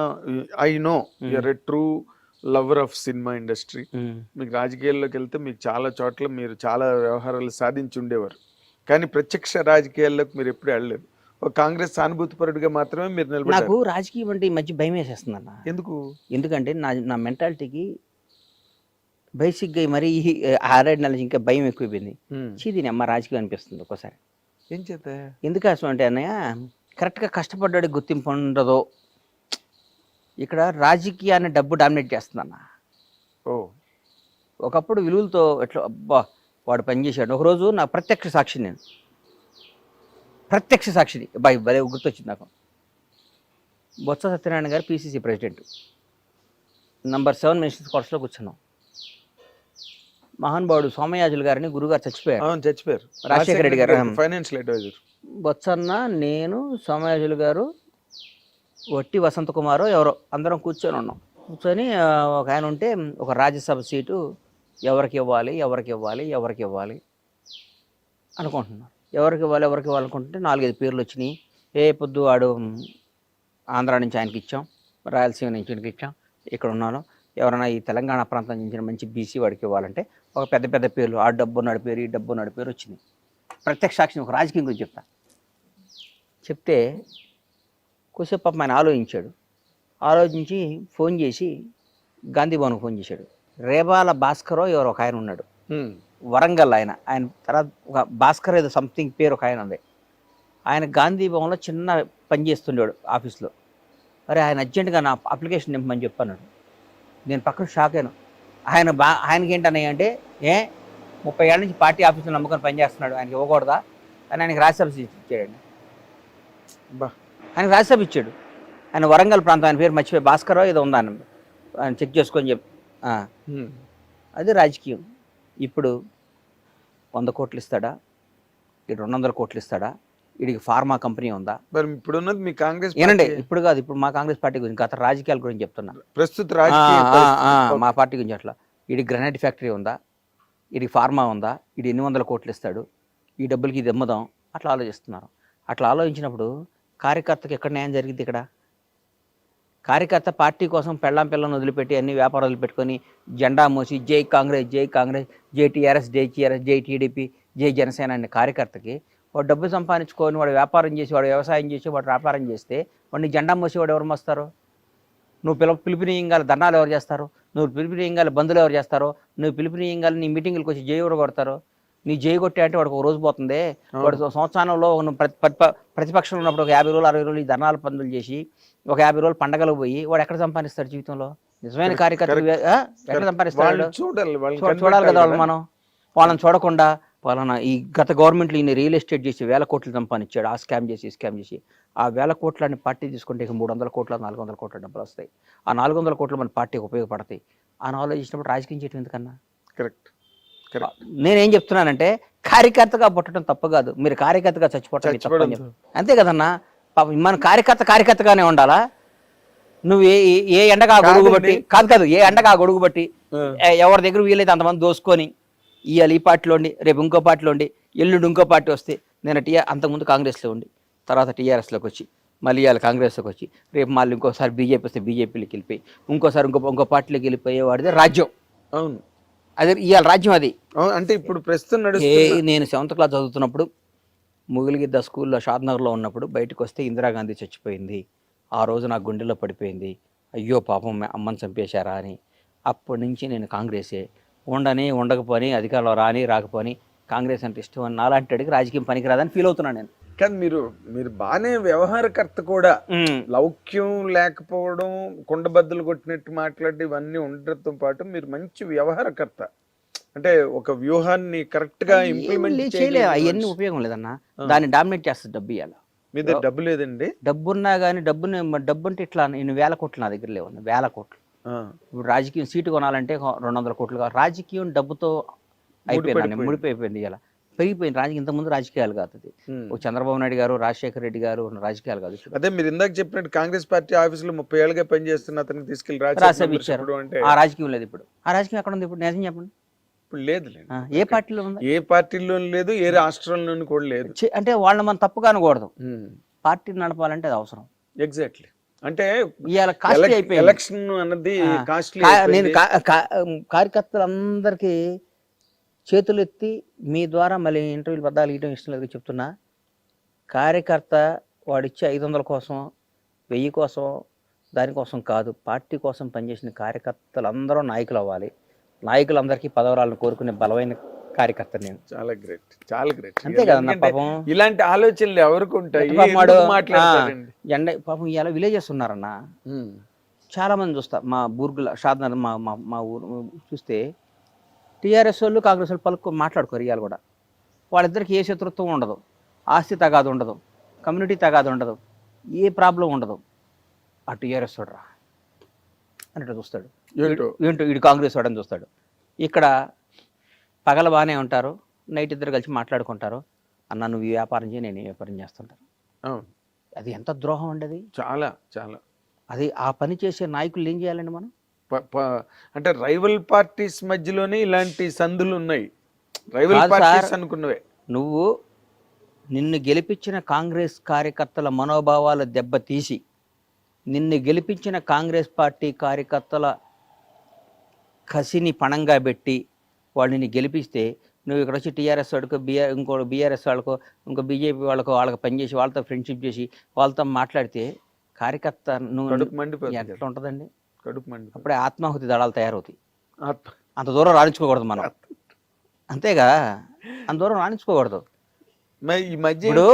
I know you're a true lover of cinema industry. మీకు రాజకీయాల్లోకి వెళ్తే మీకు చాలా చోట్ల మీరు చాలా వ్యవహారాలు సాధించి ఉండేవారు. కానీ ప్రత్యక్ష రాజకీయాల్లోకి మీరు ఎప్పుడు వెళ్ళలేదు. ఒక కాంగ్రెస్ సానుభూతిపరుడిగా మాత్రమే మీరు నిలబడ్డారు. నాకు రాజకీయం అంటే ఈ మధ్య భయం వేసేస్తుంది అన్న. ఎందుకంటే నా మెంటాలిటీకి బేసిక్గా మరీ 6-7 నెలల నుంచి ఇంకా భయం ఎక్కువైపోయింది. చీదీని అమ్మ రాజకీయం అనిపిస్తుంది ఒక్కోసారి. ఏం చేత? ఎందుకోసం అంటే అన్నయ్య, కరెక్ట్గా కష్టపడ్డాడు గుర్తింపు ఉండదో. ఇక్కడ రాజకీయాన్ని డబ్బు డామినేట్ చేస్తుందన్న. ఒకప్పుడు విలువలతో ఎట్లా అబ్బా వాడు పనిచేశాడు. ఒకరోజు నా ప్రత్యక్ష సాక్షి, నేను ప్రత్యక్ష సాక్షిని భలే గుర్తొచ్చింది నాకు. బొత్స సత్యనారాయణ గారు పిసిసి ప్రెసిడెంట్, నంబర్ 7 మినిస్టర్స్ క్వార్టర్స్లో కూర్చున్నాం. మహానుభావుడు సోమయాజులు గారిని గురుగారు చచ్చిపోయారు. రాజశేఖర రెడ్డి గారు ఫైనాన్షియల్ అడ్వైజర్. బొత్సన్న, నేను, సోమయాజులు గారు, వట్టి వసంత కుమారు ఎవరో అందరం కూర్చొని ఉన్నాం. కూర్చొని ఒక ఆయన ఉంటే ఒక రాజ్యసభ సీటు ఎవరికి ఇవ్వాలి అనుకుంటున్నారు. ఎవరికి ఇవ్వాలి అనుకుంటుంటే 4-5 పేర్లు వచ్చినాయి. పొద్దు వాడు ఆంధ్ర నుంచి ఆయనకి ఇచ్చాం, రాయలసీమ నుంచి ఆయనకి ఇచ్చాం, ఇక్కడ ఉన్నాను. ఎవరైనా ఈ తెలంగాణ ప్రాంతం నుంచి మంచి బీసీ వాడికి ఇవ్వాలంటే ఒక పెద్ద పేర్లు, ఆ డబ్బు నడిపేరు, ఈ డబ్బు నడిపేరు వచ్చింది. ప్రత్యక్ష సాక్షిని ఒక రాజకీయం గురించి చెప్తే కొద్దిసేపు పాపం ఆయన ఆలోచించి ఫోన్ చేసి గాంధీ భవన్కి ఫోన్ చేశాడు. రేబాల భాస్కరో ఎవరు ఒక ఆయన ఉన్నాడు, వరంగల్. ఆయన తర్వాత ఒక భాస్కర్ ఏదో సంథింగ్ పేరు ఒక ఆయన ఉంది. ఆయన గాంధీ భవన్లో చిన్న పని చేస్తుండేవాడు ఆఫీస్లో. అరే ఆయన అర్జెంటుగా నా అప్లికేషన్ నింపమని చెప్పన్నాడు. నేను పక్కన షాక్ అయ్యాను. ఆయనకి ఏంటన్నాయి అంటే 30 ఏళ్ళ నుంచి పార్టీ ఆఫీస్లో నమ్ముకొని పనిచేస్తున్నాడు, ఆయనకి ఇవ్వకూడదా అని ఆయనకి రాజ్యసభ ఇచ్చాడండి. ఆయనకి రాజ్యసభ ఇచ్చాడు. ఆయన వరంగల్ ప్రాంతం, ఆయన పేరు మర్చిపోయి భాస్కరో ఏదో ఉందా ఆయన చెక్ చేసుకొని అది రాజకీయం. ఇప్పుడు 100 కోట్లు ఇస్తాడా, ఇటు 200 కోట్లు ఇస్తాడా, వీడికి ఫార్మా కంపెనీ ఉందా? మరి ఇప్పుడు ఉన్నది మీ కాంగ్రెస్ ఏనండి, ఇప్పుడు కాదు, ఇప్పుడు మా కాంగ్రెస్ పార్టీ గురించి, గత రాజకీయాల గురించి చెప్తున్నా. ప్రస్తుత మా పార్టీ గురించి అట్లా. వీడికి గ్రనైట్ ఫ్యాక్టరీ ఉందా, వీడికి ఫార్మా ఉందా, వీడు ఎన్ని 100 కోట్లు ఇస్తాడు, ఈ డబ్బులకి ఇది అమ్ముదాం, అట్లా ఆలోచిస్తున్నారు. అట్లా ఆలోచించినప్పుడు కార్యకర్తకి ఎక్కడ న్యాయం జరిగింది ఇక్కడ? కార్యకర్త పార్టీ కోసం పెళ్ళాం పిల్లని వదిలిపెట్టి అన్ని వ్యాపారాలు వదిలిపెట్టుకొని జెండా మోసి జై కాంగ్రెస్ జై కాంగ్రెస్, జై టీఆర్ఎస్ జై టీఆర్ఎస్, జై టీడీపీ, జై జనసేన అనే కార్యకర్తకి వాడు డబ్బు సంపాదించుకొని వాడు వ్యాపారం చేసి వాడు వ్యవసాయం చేసి వాడు వ్యాపారం చేస్తే వాడిని జెండా మోసి వాడు ఎవరు మోస్తారు? నువ్వు పిలుపునియంగాలి ధర్నాలు ఎవరు చేస్తారు? నువ్వు పిలుపునియంగాలి బంధువులు ఎవరు చేస్తారో? నువ్వు పిలుపునియంగాలి నీ మీటింగులకు వచ్చి జై ఎవరు కొడతారు? నీ జై కొట్టే అంటే వాడికి ఒక రోజు పోతుంది. వాడు సంవత్సరంలో ప్రతిపక్షంలో ఉన్నప్పుడు ఒక 50 రోజులు 60 రోజులు ఈ ధర్నాలు పనులు చేసి ఒక 50 రోజులు పండగలకు పోయి వాడు ఎక్కడ సంపాదిస్తాడు జీవితంలో? నిజమైన కార్యకర్త ఎక్కడ సంపాదిస్తాడు? చూడాలి కదా వాళ్ళు. మనం వాళ్ళని చూడకుండా వాళ్ళని ఈ గత గవర్నమెంట్లో ఈయన రియల్ ఎస్టేట్ చేసి 1000 కోట్లు సంపాదించాడు. ఆ స్కామ్ చేసి ఆ 1000 కోట్లని పార్టీ తీసుకుంటే ఇక 300 కోట్ల 400 కోట్ల డబ్బులు వస్తాయి. ఆ 400 కోట్లు మన పార్టీకి ఉపయోగపడతాయి. ఆ ఆలోచించినప్పుడు రాజకీయం చేయడం ఎందుకన్నా? కరెక్ట్. నేనేం చెప్తున్నానంటే కార్యకర్తగా పుట్టడం తప్పు కాదు, మీరు కార్యకర్తగా చచ్చిపోవటం అంతే కదన్నా. మన కార్యకర్తగానే ఉండాలా? నువ్వు ఏ ఎండగా గొడుగు బట్టి కాదు ఏ ఎండగా గొడుగు బట్టి ఎవరి దగ్గర వీలైతే అంతమంది దోసుకొని ఇవాళ ఈ పార్టీలో ఉండి రేపు ఇంకో పార్టీలో ఉండి ఎల్లుండి ఇంకో పార్టీ వస్తే నేను అంతకుముందు కాంగ్రెస్లో ఉండి తర్వాత టీఆర్ఎస్లోకి వచ్చి మళ్ళీ ఇవాళ కాంగ్రెస్లోకి వచ్చి రేపు మళ్ళీ ఇంకోసారి బీజేపీ వస్తే బీజేపీలోకి వెళ్ళిపోయి ఇంకోసారి ఇంకో పార్టీలోకి వెళ్ళిపోయేవాడిదే రాజ్యం. అవును, అదే ఇవాళ రాజ్యం అది. అంటే ఇప్పుడు ప్రస్తుతం నేను 7th క్లాస్ చదువుతున్నప్పుడు ముగిలిగిద్ద స్కూల్లో షాద్నగర్లో ఉన్నప్పుడు బయటకు వస్తే ఇందిరాగాంధీ చచ్చిపోయింది. ఆ రోజు నా గుండెల్లో పడిపోయింది, అయ్యో పాపం అమ్మని చంపేశారా అని. అప్పటి నుంచి నేను కాంగ్రెసే, ఉండకపోని అధికారంలో రాకపోని కాంగ్రెస్ అంటే ఇష్టం అని నాలాంటి అడిగి రాజకీయం పనికిరాదని ఫీల్ అవుతున్నాను నేను. కానీ మీరు బాగానే వ్యవహారకర్త కూడా, లౌక్యం లేకపోవడం, కుండబద్దలు కొట్టినట్టు మాట్లాడి ఇవన్నీ ఉండటంతో పాటు మీరు మంచి వ్యవహారకర్త. అంటే ఒక వ్యూహాన్ని కరెక్ట్ గా ఇంప్లిమెంట్ చేయలేదు. అవన్నీ ఉపయోగం లేదన్న, దాన్ని డామినేట్ చేస్తుంది డబ్బు. ఇవ్వాలి మీ దగ్గర డబ్బు లేదండి? డబ్బున్నా కానీ డబ్బు అంటే ఇట్లా నేను 1000 కోట్లు నా దగ్గర లేవు, 1000 కోట్లు. ఇప్పుడు రాజకీయం సీటు కొనాలంటే 200 కోట్లు కావాలి. రాజకీయం డబ్బుతో అయిపోయింది, ముడిపోయిపోయింది. ఇలా పెరిగిపోయింది రాజకీయం. ఇంతకుముందు రాజకీయాలు కాదు, అది చంద్రబాబు నాయుడు గారు రాజశేఖర రెడ్డి గారు రాజకీయాలు కాదు. అదే మీరు ఇందాక చెప్పినట్టు కాంగ్రెస్ పార్టీ ఆఫీసులో 30 ఏళ్ళుగా పనిచేస్తున్న అతనికి తీసుకెళ్లి రాజ్యసభ ఇచ్చారు. ఆ రాజకీయం లేదు ఇప్పుడు. ఆ రాజకీయం ఎక్కడ ఉంది ఇప్పుడు? నిజం చెప్పండి. ఇప్పుడు లేదు. ఏ పార్టీలో ఉంది? ఏ పార్టీలో లేదు, ఏ రాష్ట్రంలోనూ కూడా లేదు. అంటే వాళ్ళని మనం తప్పుగా అనకూడదు. పార్టీ నడపాలంటే అది అవసరం. ఎగ్జాక్ట్లీ. అంటే ఎలక్షన్ అన్నది నేను కార్యకర్తలందరికీ చేతులు ఎత్తి మీ ద్వారా మళ్ళీ ఇంటర్వ్యూలు పద్దాలు ఇవ్వడం ఇష్టం లేదు చెప్తున్నా. కార్యకర్త వాడిచ్చే 500 కోసం 1000 కోసం దానికోసం కాదు, పార్టీ కోసం పనిచేసిన కార్యకర్తలందరూ నాయకులు అవ్వాలి. నాయకులందరికీ పదవరాలను కోరుకునే బలమైన కార్యకర్త నేను. చాలా గ్రేట్, చాలా గ్రేట్. అంతే కదన్నా. పాపం ఇలాంటి ఆలోచనలు ఎవరికి ఉంటాయి? జెండా పాపం ఇలా విలేజెస్ ఉన్నారన్న, చాలా మంది చూస్తా. మా బూర్గుల షాద్నగర్ మా ఊరు చూస్తే టీఆర్ఎస్ వాళ్ళు కాంగ్రెస్ వాళ్ళు మాట్లాడుకోరు. ఇవాళ కూడా వాళ్ళిద్దరికి ఏ శత్రుత్వం ఉండదు, ఆస్తి తగాదు ఉండదు, కమ్యూనిటీ తగాదు ఉండదు, ఏ ప్రాబ్లం ఉండదు. ఆ టీఆర్ఎస్ వాడు రా అన్నట్టు చూస్తాడు, ఏంటో వీడు కాంగ్రెస్ వాడని చూస్తాడు. ఇక్కడ పగల బాగానే ఉంటారు, నైట్ ఇద్దరు కలిసి మాట్లాడుకుంటారు. అన్న నువ్వు ఈ వ్యాపారం చేయి, నేను ఈ వ్యాపారం చేస్తుంటాను. అది ఎంత ద్రోహం అండి అది. చాలా చాలా. అది ఆ పని చేసే నాయకులు ఏం చేయాలండి మనం? అంటే రైవల్ పార్టీస్ మధ్యలోనే ఇలాంటి సందులు ఉన్నాయి. రైవల్ పార్టీస్ అనుకున్నవే. నువ్వు నిన్ను గెలిపించిన కాంగ్రెస్ కార్యకర్తల మనోభావాలు దెబ్బతీసి, నిన్ను గెలిపించిన కాంగ్రెస్ పార్టీ కార్యకర్తల కసిని పణంగా పెట్టి వాళ్ళని గెలిపిస్తే, నువ్వు ఇక్కడ వచ్చి టీఆర్ఎస్ వాడికో ఇంకో బీఆర్ఎస్ వాళ్ళకో ఇంకో బీజేపీ వాళ్ళకి పనిచేసి వాళ్ళతో ఫ్రెండ్షిప్ చేసి వాళ్ళతో మాట్లాడితే కార్యకర్త నువ్వు ఎట్లా ఉంటుందండి? అప్పుడే ఆత్మాహుతి దళాలు తయారవుతాయి. అంత దూరం రాణించుకోకూడదు మనం, అంతేగా, అంత దూరం రాణించుకోకూడదు. ఇప్పుడు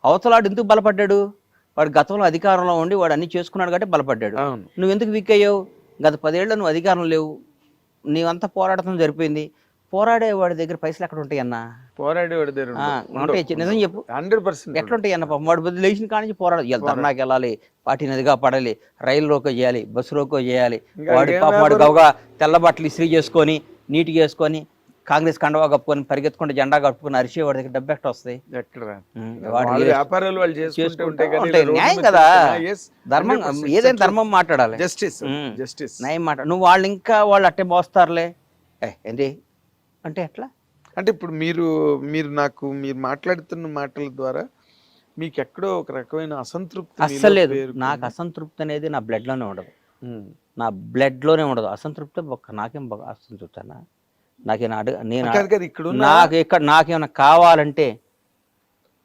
అవతలాడు ఎందుకు బలపడ్డాడు? వాడు గతంలో అధికారంలో ఉండి వాడు అన్ని చేసుకున్నాడు కాబట్టి బలపడ్డాడు. నువ్వు ఎందుకు వీక్ అయ్యావు? గత 10 ఏళ్ళు నువ్వు అధికారం లేవు, నీవంతా పోరాటం జరిపోయింది. పోరాడేవాడి దగ్గర పైసలు ఎక్కడ ఉంటాయి అన్న? పోరాడేవాడి దగ్గర నిజం చెప్పు, 100% ఎట్లుంటాయి అన్న? పాపం వాడు బదులు లేచిన కాడి నుంచి పోరాడాలి. ధర్నాకి వెళ్ళాలి, పార్టీ నదిగా పడాలి, రైలు రోకో చేయాలి, బస్సు రోకో చేయాలి. వాడి పాపం వాడు గౌగా తెల్ల బట్టలు ఇస్త్రీ చేసుకొని నీట్గా వేసుకొని కాంగ్రెస్ కండవా కప్పుకొని పరిగెత్తుకుంటే జెండా కప్పుకొని అరిసే వాడి దగ్గర డబ్బు ఎక్కడ వస్తాయి? న్యాయం కదా, ధర్మం. ఏదైనా ధర్మం మాట్లాడాలి, న్యాయం మాట్లాడాలి. నువ్వు వాళ్ళు ఇంకా వాళ్ళు అట్టే మోస్తారులే ఏంటి అంటే ఎట్లా? అంటే ఇప్పుడు మీరు మాట్లాడుతున్న మాటల ద్వారా మీకు ఎక్కడో ఒక రకమైన అసంతృప్తి అస్సలు మీలో లేదు. పేరుకుంది. నాకు అసంతృప్తి అనేది నా బ్లడ్లోనే ఉండదు. ఉమ్. నా బ్లడ్లోనే ఉండదు అసంతృప్తి. నాకేం అసంతృప్తి అన్న, నాకేనా నేను కాదు కదా ఇక్కడ నాకేమైనా కావాలంటే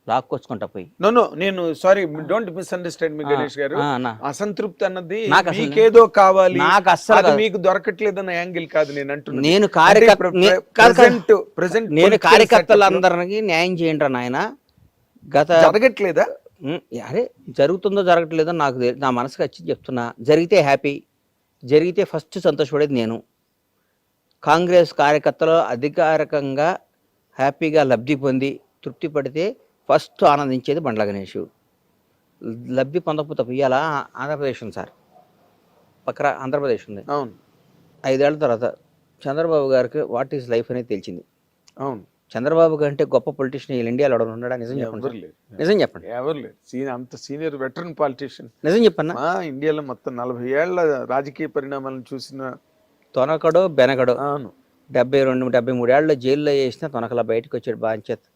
లాక్కొచ్చుకుంటా పోయి. నో నేను సారీ, డోంట్ మిస్అండర్స్టాండ్ మీ గణేష్ గారు. ఆ, అన్న. అసంతృప్తి అన్నది నాకు అసలు మీకేదో కావాలి, నాకు అస్సలు అది కాదు. మీకు దొరకట్లేదన్న యాంగిల్ కాదు నేను అంటున్నాను. నేను నేను కార్యకర్తలందరికీ న్యాయం చేయండి రా నాయన. జరగట్లేదా? అరే జరుగుతుందో జరగట్లేదో నాకు నా మనసుకు వచ్చి చెప్తున్నా. జరిగితే హ్యాపీ, జరిగితే ఫస్ట్ సంతోషపడేది నేను. కాంగ్రెస్ కార్యకర్తలు అధికారికంగా హ్యాపీగా లబ్ధి పొంది తృప్తి పడితే ఫస్ట్ ఆనందించేది బండ్ల గణేష్. లబ్ధి పొందకపోతే ఇవాళ ఆంధ్రప్రదేశ్ ఉంది సార్, పక్కన ఆంధ్రప్రదేశ్ ఉంది. అవును. 5 ఏళ్ల తర్వాత చంద్రబాబు గారికి వాట్ ఈజ్ లైఫ్ అనేది తెలిసింది. అవును. చంద్రబాబు కంటే గొప్ప పొలిటీషియన్ ఇండియాలో ఎవరు ఉన్నాడా? నిజం చెప్పండి. నిజం చెప్పండి. ఎవరు లేరు. అంత సీనియర్ వెటరన్ పాలిటీషియన్. నిజం చెప్పన్నా. ఇండియాలో మొత్తం 40 ఏళ్ల రాజకీయ పరిణామాలను చూసిన తొనకడో బెనకడో. అవును. 72-73 ఏళ్ళలో జైల్లో వేసిన తొనకలా బయటకు వచ్చాడు బాంచేత్.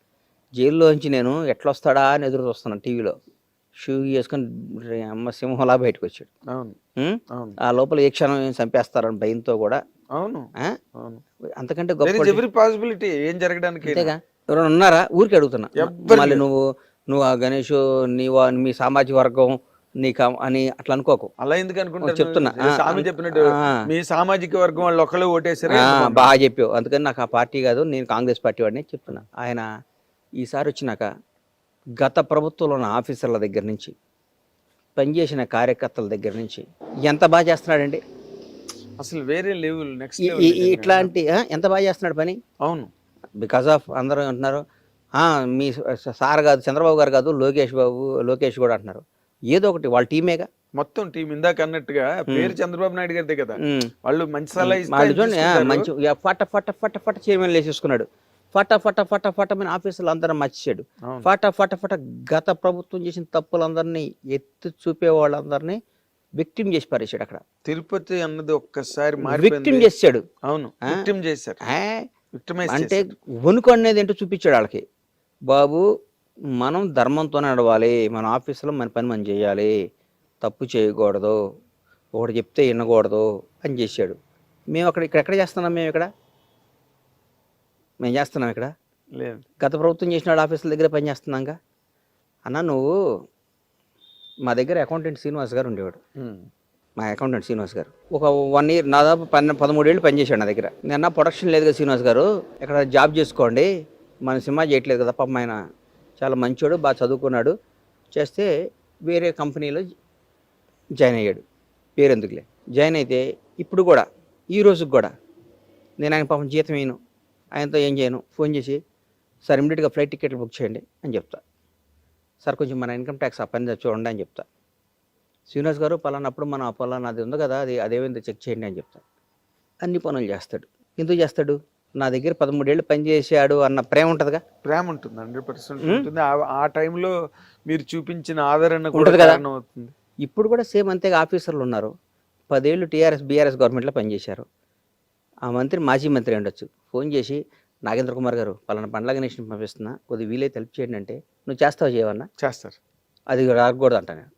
జైల్లోంచి నేను ఎట్లా వస్తాడా అని ఎదురు చూస్తున్నాను టీవీలో. షూ వేసుకొని అమ్మ సింహంలా బయటకు వచ్చాడు. అవును. అవును. ఆ లోపల ఏ క్షణం ఏం చంపేస్తారని భయంతో కూడా. అవును. అవును. అంతకంటే గొప్ప ఎవరీ పాసిబిలిటీ ఏం జరగడానికి. అంతేగా. ఎవరైనా ఉన్నారా? ఊరికి అడుగుతున్నా. మళ్ళీ నువ్వు ఆ గణేష్ మీ సామాజిక వర్గం నీకు అని అట్లా అనుకోకు. అలా ఎందుకు అనుకుంటా చెప్తున్నా. స్వామి చెప్పినట్టు మీ సామాజిక వర్గం వాళ్ళు ఒకళ్ళు ఓటేసారు. బాగా చెప్పావు. అందుకని నాకు ఆ పార్టీ కాదు, నేను కాంగ్రెస్ పార్టీ వాడిని చెప్తున్నా. ఆయన ఈసారి వచ్చినాక గత ప్రభుత్వంలో ఉన్న ఆఫీసర్ల దగ్గర నుంచి, పనిచేసిన కార్యకర్తల దగ్గర నుంచి ఎంత బాగా చేస్తున్నాడండి. అసలు వేరే లెవెల్, నెక్స్ట్ ఇట్లాంటి ఎంత బాగా చేస్తున్నాడు పని. అవును. బికాస్ ఆఫ్ అందరూ అంటున్నారు మీ సార్ కాదు, చంద్రబాబు గారు కాదు, లోకేష్ కూడా అంటున్నారు. ఏదో ఒకటి వాళ్ళ టీమేగా, మొత్తం టీం. ఇందాక అన్నట్టుగా పేరు చంద్రబాబు నాయుడు గారిదే కదా. వాళ్ళు మంచి సలహా మంచి ఫట ఫట ఫట ఫట చైర్మన్ వేసేసుకున్నాడు. ఫట ఫట ఫట ఫట మన ఆఫీసులు అందరం మర్చిచాడు. ఫట ఫట ఫట గత ప్రభుత్వం చేసిన తప్పులందరినీ ఎత్తి చూపే వాళ్ళందరినీ విక్టిమ్ చేసి పారేశాడు. అక్కడ తిరుపతి అన్నది ఒక్కసారి విక్టిమ్ చేశాడు. అవును, విక్టిమ్ చేశారు. అంటే వణుకు అనేది ఏంటో చూపించాడు వాళ్ళకి. బాబు మనం ధర్మంతోనే నడవాలి, మన ఆఫీసులో మన పని మనం చేయాలి, తప్పు చేయకూడదు, ఒకటి చెప్తే వినకూడదు అని చేశాడు. మేము ఎక్కడ చేస్తున్నాం? మేము చేస్తున్నాం ఇక్కడ లేదు. గత ప్రభుత్వం చేసిన ఆఫీసుల దగ్గర పని చేస్తున్నాగా. అన్న నువ్వు మా దగ్గర అకౌంటెంట్ శ్రీనివాస్ గారు ఉండేవాడు. మా అకౌంటెంట్ శ్రీనివాస్ గారు ఒక 1 ఇయర్ దాదాపు 13 ఏళ్ళు పనిచేశాడు నా దగ్గర. నిన్న ప్రొడక్షన్ లేదు కదా శ్రీనివాస్ గారు, ఇక్కడ జాబ్ చేసుకోండి, మన సినిమా చేయట్లేదు కదా. పాపం ఆయన చాలా మంచోడు, బాగా చదువుకున్నాడు. చేస్తే వేరే కంపెనీలో జాయిన్ అయ్యాడు. పేరెందుకులే. జాయిన్ అయితే ఇప్పుడు కూడా ఈ రోజుకి కూడా నేను ఆయన పాపం జీతం వేయను, ఆయనతో ఏం చేయను. ఫోన్ చేసి సార్ ఇమ్మీడియట్గా ఫ్లైట్ టికెట్లు బుక్ చేయండి అని చెప్తా. సార్ కొంచెం మన ఇన్కమ్ ట్యాక్స్ ఆ పని చూడండి అని చెప్తా. శ్రీనివాస్ గారు పలానప్పుడు మన పలానాది ఉంది కదా, అదేమైందో చెక్ చేయండి అని చెప్తా. అన్ని పనులు చేస్తాడు. ఎందుకు చేస్తాడు? నా దగ్గర 13 ఏళ్ళు పనిచేసాడు అన్న ప్రేమ ఉంటుందిగా. ప్రేమ ఉంటుంది, 100% ఉంటుంది. ఆ టైంలో మీరు చూపించిన ఆదరణ ఉంటుంది కదా. అవుతుంది. ఇప్పుడు కూడా సేమ్ అంతేగా. ఆఫీసర్లు ఉన్నారు, 10 ఏళ్ళు బీఆర్ఎస్ గవర్నమెంట్లో పనిచేశారు. ఆ మంత్రి మాజీ మంత్రి ఉండొచ్చు. ఫోన్ చేసి నాగేంద్ర కుమార్ గారు పలానా బండ్ల గణేష్ని పంపిస్తున్నా, కొద్దిగా వీలైతే హెల్ప్ చేయండి అంటే నువ్వు చేస్తావు చేయవన్నా? చేస్తారు. అది రాకూడదు అంట నేను.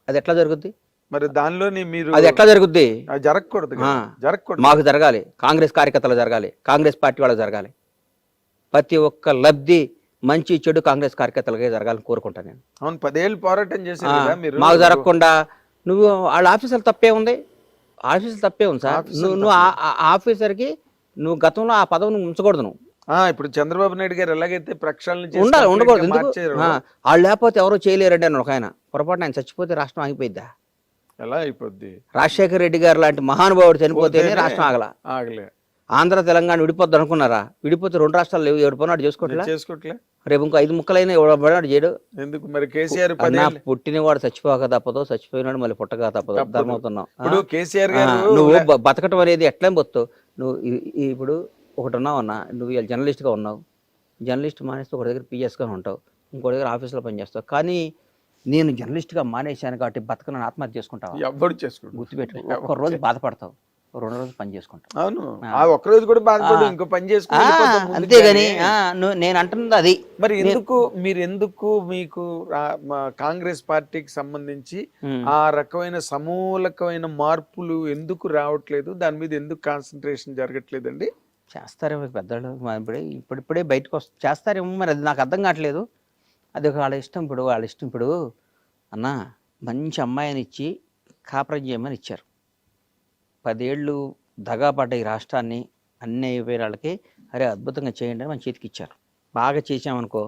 అది ఎట్లా జరుగుద్ది? మరి దానిలోని మీరు అది ఎట్లా జరుగుద్ది? జరగకూడదు. మాకు జరగాలి, కాంగ్రెస్ కార్యకర్తలు జరగాలి, కాంగ్రెస్ పార్టీ వాళ్ళకి జరగాలి. ప్రతి ఒక్క లబ్ధి మంచి చెడు కాంగ్రెస్ కార్యకర్తలకే జరగాలని కోరుకుంటాను నేను. అవును, 10 ఏళ్ళు పోరాటం చేశారు మీరు. మాకు జరగకుండా నువ్వు వాళ్ళ ఆఫీసర్లు తప్పే ఉంది. ఆఫీసర్ తప్పే ఉంది సార్. నువ్వు ఆఫీసర్కి నువ్వు గతంలో ఆ పదవిని ఉంచకూడదు. నువ్వు ఇప్పుడు చంద్రబాబు నాయుడు గారు ఎలాగైతే ప్రక్షాళన ఉండకూడదు. ఎందుకు? వాళ్ళు లేకపోతే ఎవరో చేయలేరండి అని ఒక ఆయన. పొరపాటున ఆయన చచ్చిపోతే రాష్ట్రం ఆగిపోయిద్దా? ఎలా అయిపోద్ది? రాజశేఖర రెడ్డి గారు లాంటి మహానుభావుడు చనిపోతేనే రాష్ట్రం ఆగలే. ఆంధ్ర తెలంగాణ విడిపోద్ది అనుకున్నారా? విడిపోతే 2 రాష్ట్రాలు లేవు. ఎవడు పోనాడు చేసుకోవట్లే. రేపు ఇంకో 5 ముక్కలైనా ఎవడు చేయడు. ఎందుకు మరి? కేసీఆర్ పుట్టినవాడు చచ్చిపోక తప్పదు, చచ్చిపోయినాడు మళ్ళీ పుట్టక తప్పదు. అర్థమవుతున్నావు? ఇప్పుడు కేసీఆర్ గారు నువ్వు బతకటం అనేది ఎట్లా బతుకు నువ్వు. ఇప్పుడు ఒకటి ఉన్నావన్నా, నువ్వు జర్నలిస్ట్గా ఉన్నావు. జర్నలిస్ట్ మానేస్తే ఒక దగ్గర పిఎస్గా ఉంటావు, ఇంకో దగ్గర ఆఫీస్లో పనిచేస్తావు. కానీ నేను జర్నలిస్ట్గా మానేశాను కాబట్టి బతకనని ఆత్మహత్య చేసుకుంటావు. ఎవరు చేసుకుంటావు? గుర్తుపెట్టుకో. ఒక్క రోజు బాధపడతావు. 2 రోజులు పని చేసుకుంటాం. అవును, ఆ ఒక్కరోజు కూడా బాధపడు, ఇంకో పని చేసుకుని వెళ్ళిపోతాం ముందుకు అంతేగాని కానీ. నేను అంటున్నది అది. మరి ఎందుకు మీకు మా కాంగ్రెస్ పార్టీకి సంబంధించి ఆ రకమైన సమూలకమైన మార్పులు ఎందుకు రావట్లేదు, దాని మీద ఎందుకు కాన్సన్ట్రేషన్ జరగట్లేదండి? చేస్తారేమో పెద్దవాళ్ళు, ఇప్పుడిప్పుడే బయటకు చేస్తారేమో, మరి అది నాకు అర్థం కావట్లేదు. అది వాళ్ళ ఇష్టం. వాళ్ళ ఇష్టం. అన్న మంచి అమ్మాయిని ఇచ్చి కాపురం చేయమని ఇచ్చారు. 10 ఏళ్ళు దగాపడ్డ ఈ రాష్ట్రాన్ని అన్ని అయిపోయిన వాళ్ళకి అరే అద్భుతంగా చేయండి అని మన చేతికి ఇచ్చారు. బాగా చేసామనుకో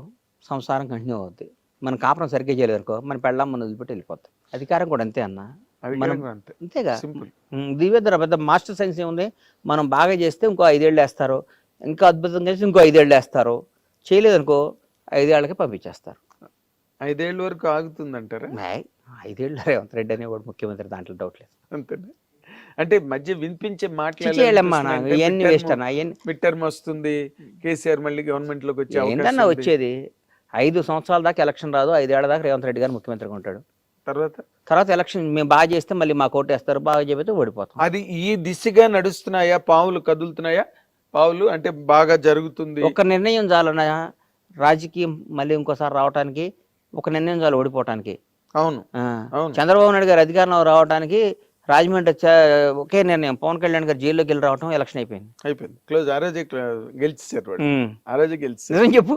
సంసారం కంటిన్యూ అవుద్ది. మనం కాపురం సరిగ్గా చేయలేదు అనుకో మన పెళ్ళాం మనం వదిలిపెట్టి వెళ్ళిపోతాం. అధికారం కూడా అంతే అన్న, మనం అంతేగా. దివ్యధర పెద్ద మాస్టర్ సైన్స్ ఏముంది, మనం బాగా చేస్తే ఇంకో 5 ఏళ్ళు వేస్తారు, ఇంకా అద్భుతంగా చేస్తే ఇంకో 5 ఏళ్ళు వేస్తారు, చేయలేదనుకో 5 ఏళ్ళకి పంపించేస్తారు. 5 ఏళ్ళ వరకు ఆగుతుందంటారా? 5 ఏళ్ళు రేవంత్ రెడ్డి అనేవాడు ముఖ్యమంత్రి, దాంట్లో డౌట్ లేదు. అంతేనా? అంటే మధ్య వినిపించే మాటలు మిడ్ టర్మ్ వస్తుంది, కేసీఆర్ మళ్ళీ గవర్నమెంట్ లోకి వచ్చే ఏంటన్నా వచ్చేది? 5 సంవత్సరాల దాకా ఎలక్షన్ రాదు, 5 ఏళ్ల దాకా రేవంత్ రెడ్డి గారు ముఖ్యమంత్రిగా ఉంటాడు. తర్వాత ఎలక్షన్ మేము బాగా చేస్తే మళ్ళీ మా కోటేస్తారు, బాగా చెబితే ఓడిపోతాం. అది ఈ దిశగా నడుస్తున్నాయా? పావులు కదులుతున్నాయా? పావులు అంటే బాగా జరుగుతుంది. ఒక నిర్ణయం చాలన్నా రాజకీయం మళ్ళీ ఇంకోసారి రావడానికి, ఒక నిర్ణయం చాలు ఓడిపోవటానికి. అవును, చంద్రబాబు నాయుడు గారు అధికారంలో రావడానికి రాజమండ్రి ఒకే నిర్ణయం, పవన్ కళ్యాణ్ గారు జైల్లోకి వెళ్ళి రావటం, ఎలక్షన్ అయిపోయింది. క్లోజ్. ఆ రోజే గెలిచారు, ఆ రోజే గెలిచారు. నిజం చెప్పు.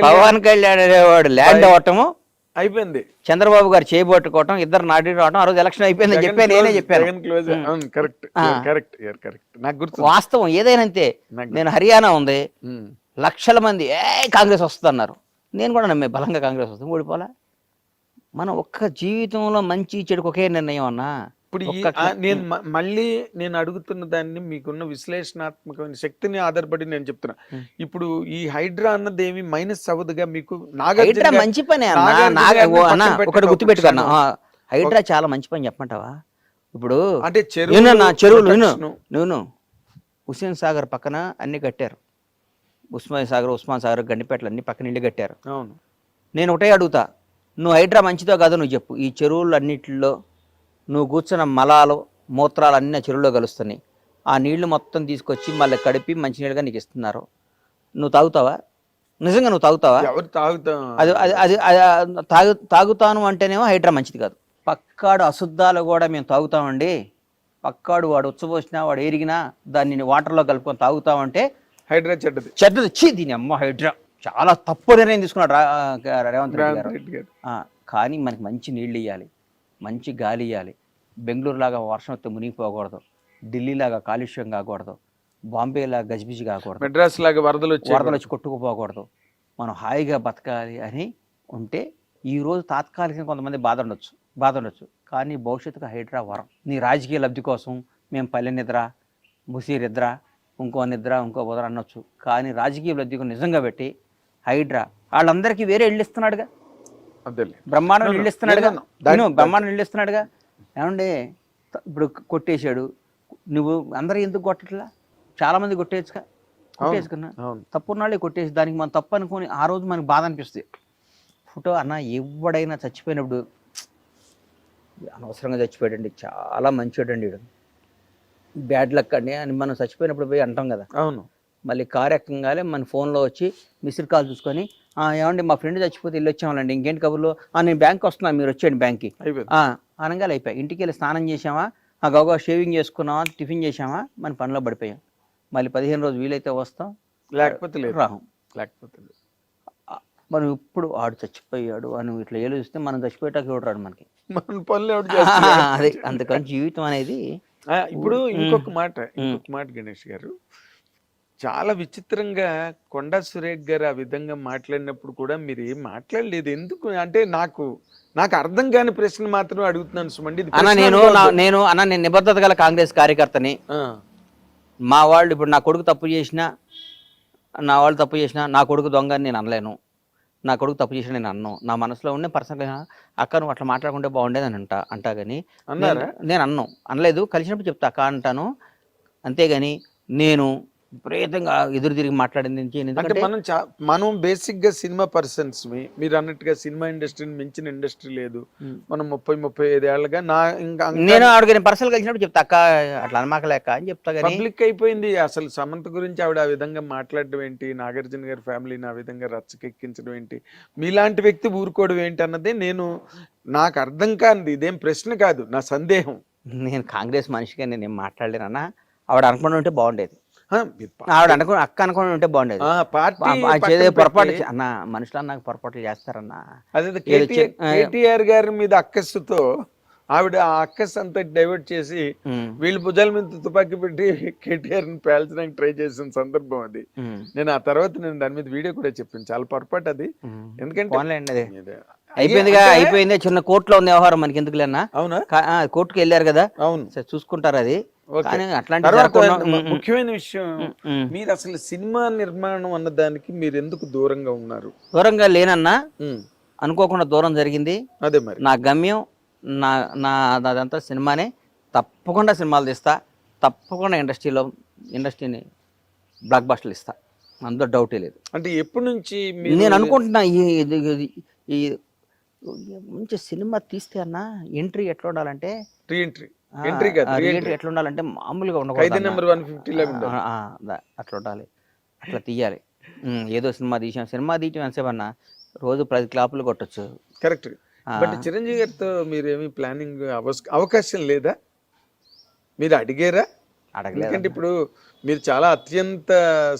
పవన్ కళ్యాణ్ అనేవాడు ల్యాండ్ అవ్వటము అయిపోయింది, చంద్రబాబు గారు చేయబట్టుకోవటం, ఇద్దరు నాటి రావటం, ఆ రోజు ఎలక్షన్ అయిపోయిందని చెప్పి నేనే చెప్పాను. వాస్తవం ఏదైనా అంతే. నేను హర్యానా ఉంది, లక్షల మంది కాంగ్రెస్ వస్తున్నారు, నేను కూడా నమ్మే బలంగా కాంగ్రెస్ వస్తుంది, ఓడిపోలా. మనం ఒక్క జీవితంలో మంచి చెడుకు ఒకే నిర్ణయం అన్నా. ఇప్పుడు నేను అడుగుతున్న దాన్ని మీకున్న విశ్లేషణాత్మకమైన శక్తిని ఆధారపడి నేను చెప్తున్నా. ఇప్పుడు ఈ హైడ్రా అన్నది ఏమి మైనస్ అవ్వదుగా మీకు? హైడ్రా మంచి పని ఒకటి గుర్తుపెట్టుకున్నా, హైడ్రా చాలా మంచి పని చెప్పమంటావా? ఇప్పుడు అంటే చెరువులు హుస్సేన్ సాగర్ పక్కన అన్ని కట్టారు, ఉస్మాన్ సాగర్ గండిపేటలు అన్ని పక్కన ఇల్లు కట్టారు. అవును, నేను ఒకటే అడుగుతా, నువ్వు హైడ్రా మంచిదో కాదో నువ్వు చెప్పు. ఈ చెరువులు అన్నిటిలో నువ్వు కూర్చున్న మలాలు మూత్రాలు అన్నీ చెరువులో కలుస్తున్నాయి, ఆ నీళ్లు మొత్తం తీసుకొచ్చి మళ్ళీ కడిపి మంచినీళ్ళుగా నీకు ఇస్తున్నారు, నువ్వు తాగుతావా? నిజంగా నువ్వు తాగుతావా? అది తాగుతాను అంటేనేమో హైడ్రా మంచిది కాదు. పక్కాడు అశుద్ధాలు కూడా మేము తాగుతామండి, పక్కాడు వాడు ఉచ్చబోసినా వాడు ఎరిగినా దాన్ని వాటర్లో కలుపుకొని తాగుతామంటే హైడ్రా చెడ్డది. చెడ్డది దీని అమ్మ హైడ్రా చాలా తప్పు నిర్ణయం తీసుకున్నాడు రేవంత్ రెడ్డి గారు. కానీ మనకి మంచి నీళ్ళు ఇవ్వాలి, మంచి గాలి ఇవ్వాలి. బెంగళూరు లాగా వర్షం వస్తే మునిగిపోకూడదు, ఢిల్లీ లాగా కాలుష్యం కాకూడదు, బాంబే లాగా గజిబిజి కాకూడదు, మెడ్రాస్ లాగా వరదలు వచ్చి కొట్టుకుపోకూడదు. మనం హాయిగా బతకాలి అని ఉంటే ఈరోజు తాత్కాలికంగా కొంతమంది బాధ ఉండొచ్చు, కానీ భవిష్యత్తుకు హైడ్రా వరం. నీ రాజకీయ లబ్ధి కోసం మేము పల్లె నిద్ర, ముసీర్ నిద్ర, ఇంకో నిద్ర, ఇంకో బుధర అనొచ్చు, కానీ రాజకీయ లబ్ధికి నిజంగా పెట్టి హైడ్రా వాళ్ళందరికీ వేరే ఇళ్ళు ఇస్తున్నాడుగా, బ్రహ్మాండం ఇళ్ళు ఇస్తున్నాడుగా, బ్రహ్మాండం ఇళ్ళు ఇస్తున్నాడుగా. ఏమండి ఇప్పుడు కొట్టేశాడు, నువ్వు అందరూ ఎందుకు కొట్టట్లా? చాలా మంది కొట్టేసుకున్నా తప్పున్నాళ్ళే కొట్టేసి దానికి మనం తప్పు అనుకొని ఆ రోజు మనకు బాధ అనిపిస్తుంది. ఫోటో అన్న ఎవడైనా చచ్చిపోయినప్పుడు అనవసరంగా చచ్చిపోయాడండి, చాలా మంచివాడండి, బ్యాడ్ లక్ అండి అని మనం చచ్చిపోయినప్పుడు పోయి అంటాం కదా. అవును, మళ్ళీ కారు ఎక్కగానే మన ఫోన్లో వచ్చి మిస్డ్ కాల్ చూసుకొని ఏమండి మా ఫ్రెండ్ చచ్చిపోతే వెళ్ళి వచ్చామండి, ఇంకేంటి కబుర్లు, నేను బ్యాంక్ వస్తున్నాను మీరు వచ్చేయండి బ్యాంక్కి అనగానే అయిపోయి. ఇంటికి వెళ్ళి స్నానం చేసామా, గౌగా షేవింగ్ చేసుకున్నామా, టిఫిన్ చేసామా, మన పనిలో పడిపోయాం. మళ్ళీ 15 రోజు వీలైతే వస్తాం, లేకపోతే రాహం. మనం ఇప్పుడు ఆడు చచ్చిపోయాడు అని ఇట్లా ఏలు చూస్తే మనం చచ్చిపోయేటానికి ఎవడు రాడు మనకి, మన పనులు అదే. అందుకని జీవితం అనేది ఇప్పుడు ఇంకొక మాట గణేష్ గారు, చాలా విచిత్రంగా కొండా సురేఖ్ గారు ఆ విధంగా మాట్లాడినప్పుడు కూడా మీరు ఏం మాట్లాడలేదు ఎందుకు అంటే నాకు అర్థం కాని ప్రశ్న మాత్రం అడుగుతున్నాను సుమండి. నేను నిబద్ధత గల కాంగ్రెస్ కార్యకర్తని. మా వాళ్ళు ఇప్పుడు నా కొడుకు తప్పు చేసినా, నా కొడుకు దొంగ అని నేను అనలేను, నా కొడుకు తప్పు చేసినా నేను అన్నాను. నా మనసులో ఉండే పర్సనల్గా అక్క నువ్వు అట్లా మాట్లాడుకుంటే బాగుండేది అని అంటా కానీ నేను అనలేదు. కలిసినప్పుడు చెప్తా అక్క అంటాను, అంతేగాని నేను విపరీతంగా ఎదురు తిరిగి మాట్లాడింది అంటే ఎందుకంటే మనం బేసిక్ గా సినిమా పర్సన్స్ మీరు అన్నట్టుగా సినిమా ఇండస్ట్రీని మించిన ఇండస్ట్రీ లేదు. మనం 30-35 ఏళ్ళగా నేను ఆవిడకి పర్సనల్ కలిసినప్పుడు చెప్తా అక్క అట్లా అనమాకలేక అని చెప్తా కానీ పబ్లిక్ అయిపోయింది. అసలు సమంత గురించి ఆవిడ ఆ విధంగా మాట్లాడడం ఏంటి, నాగార్జున గారి ఫ్యామిలీని ఆ విధంగా రచ్చకెక్కించడం ఏంటి, మీలాంటి వ్యక్తి ఊరుకోవడం ఏంటి అన్నది నాకు అర్థం కానిది. ఇదేం ప్రశ్న కాదు, నా సందేహం. నేను కాంగ్రెస్ మనిషిగా నేను ఏం మాట్లాడలేనన్నా ఆవిడ అనుకుని ఉంటే బాగుండేది. మీరు ఆవిడ అక్క అనుకుని ఉంటే బాగుండేది. పార్టీ చేదే పక్కన పొరపాటు పెట్టి, అన్న మనుషులు నాకు పొరపాట్లు చేస్తారన్నా. అదే కేటీఆర్ గారి మీద అక్కస్సుతో ఆవిడ ఆ అక్కస్ అంతా డైవర్ట్ చేసి వీళ్ళ భుజాల మీద తుపాకీ పెట్టి కేటీఆర్ ని పేల్చడానికి ట్రై చేసిన సందర్భం అది. నేను ఆ తర్వాత దాని మీద వీడియో కూడా చెప్పాను, చాలా పొరపాటు అది. ఎందుకంటే అయిపోయింది, చిన్న కోర్టులో ఉంది వ్యవహారం, మనకి ఎందుకు లేనా. అవునా, కోర్టుకు వెళ్ళారు కదా, అవును, చూసుకుంటారు అది. కానీ ముఖ్యమైన విషయం, మీరు అసలు సినిమా నిర్మాణం అన్న దానికి మీరు ఎందుకు దూరంగా ఉన్నారు? దూరంగా లేనన్నా, అనుకోకుండా దూరం జరిగింది. అదే మరి నా గమ్యం, నాదంతా సినిమానే. తప్పకుండా సినిమాలు తీస్తా, తప్పకుండా ఇండస్ట్రీని బ్లాక్ బస్టర్లు ఇస్తా, అందులో డౌటే లేదు. అంటే ఎప్పటి నుంచి నేను అనుకుంటున్నా ఈ మంచి సినిమా తీస్తే అన్న ఎంట్రీ ఎట్లా ఉండాలంటే, ఎంట్రీ ఎట్లా ఉండాలంటే మామూలుగా ఉండకూడదు, నెంబర్ 150 అట్లా ఉండాలి, అట్లా తీయాలి. ఏదో సినిమా తీయటం ఎంతసేపు అన్న, రోజు 10 క్లాపులు కొట్టచ్చు. కరెక్ట్. బట్ చిరంజీవి గారితో మీరేమి ప్లానింగ్ అవకాశం లేదా? మీరు అడిగారా? ఎందుకంటే ఇప్పుడు మీరు చాలా అత్యంత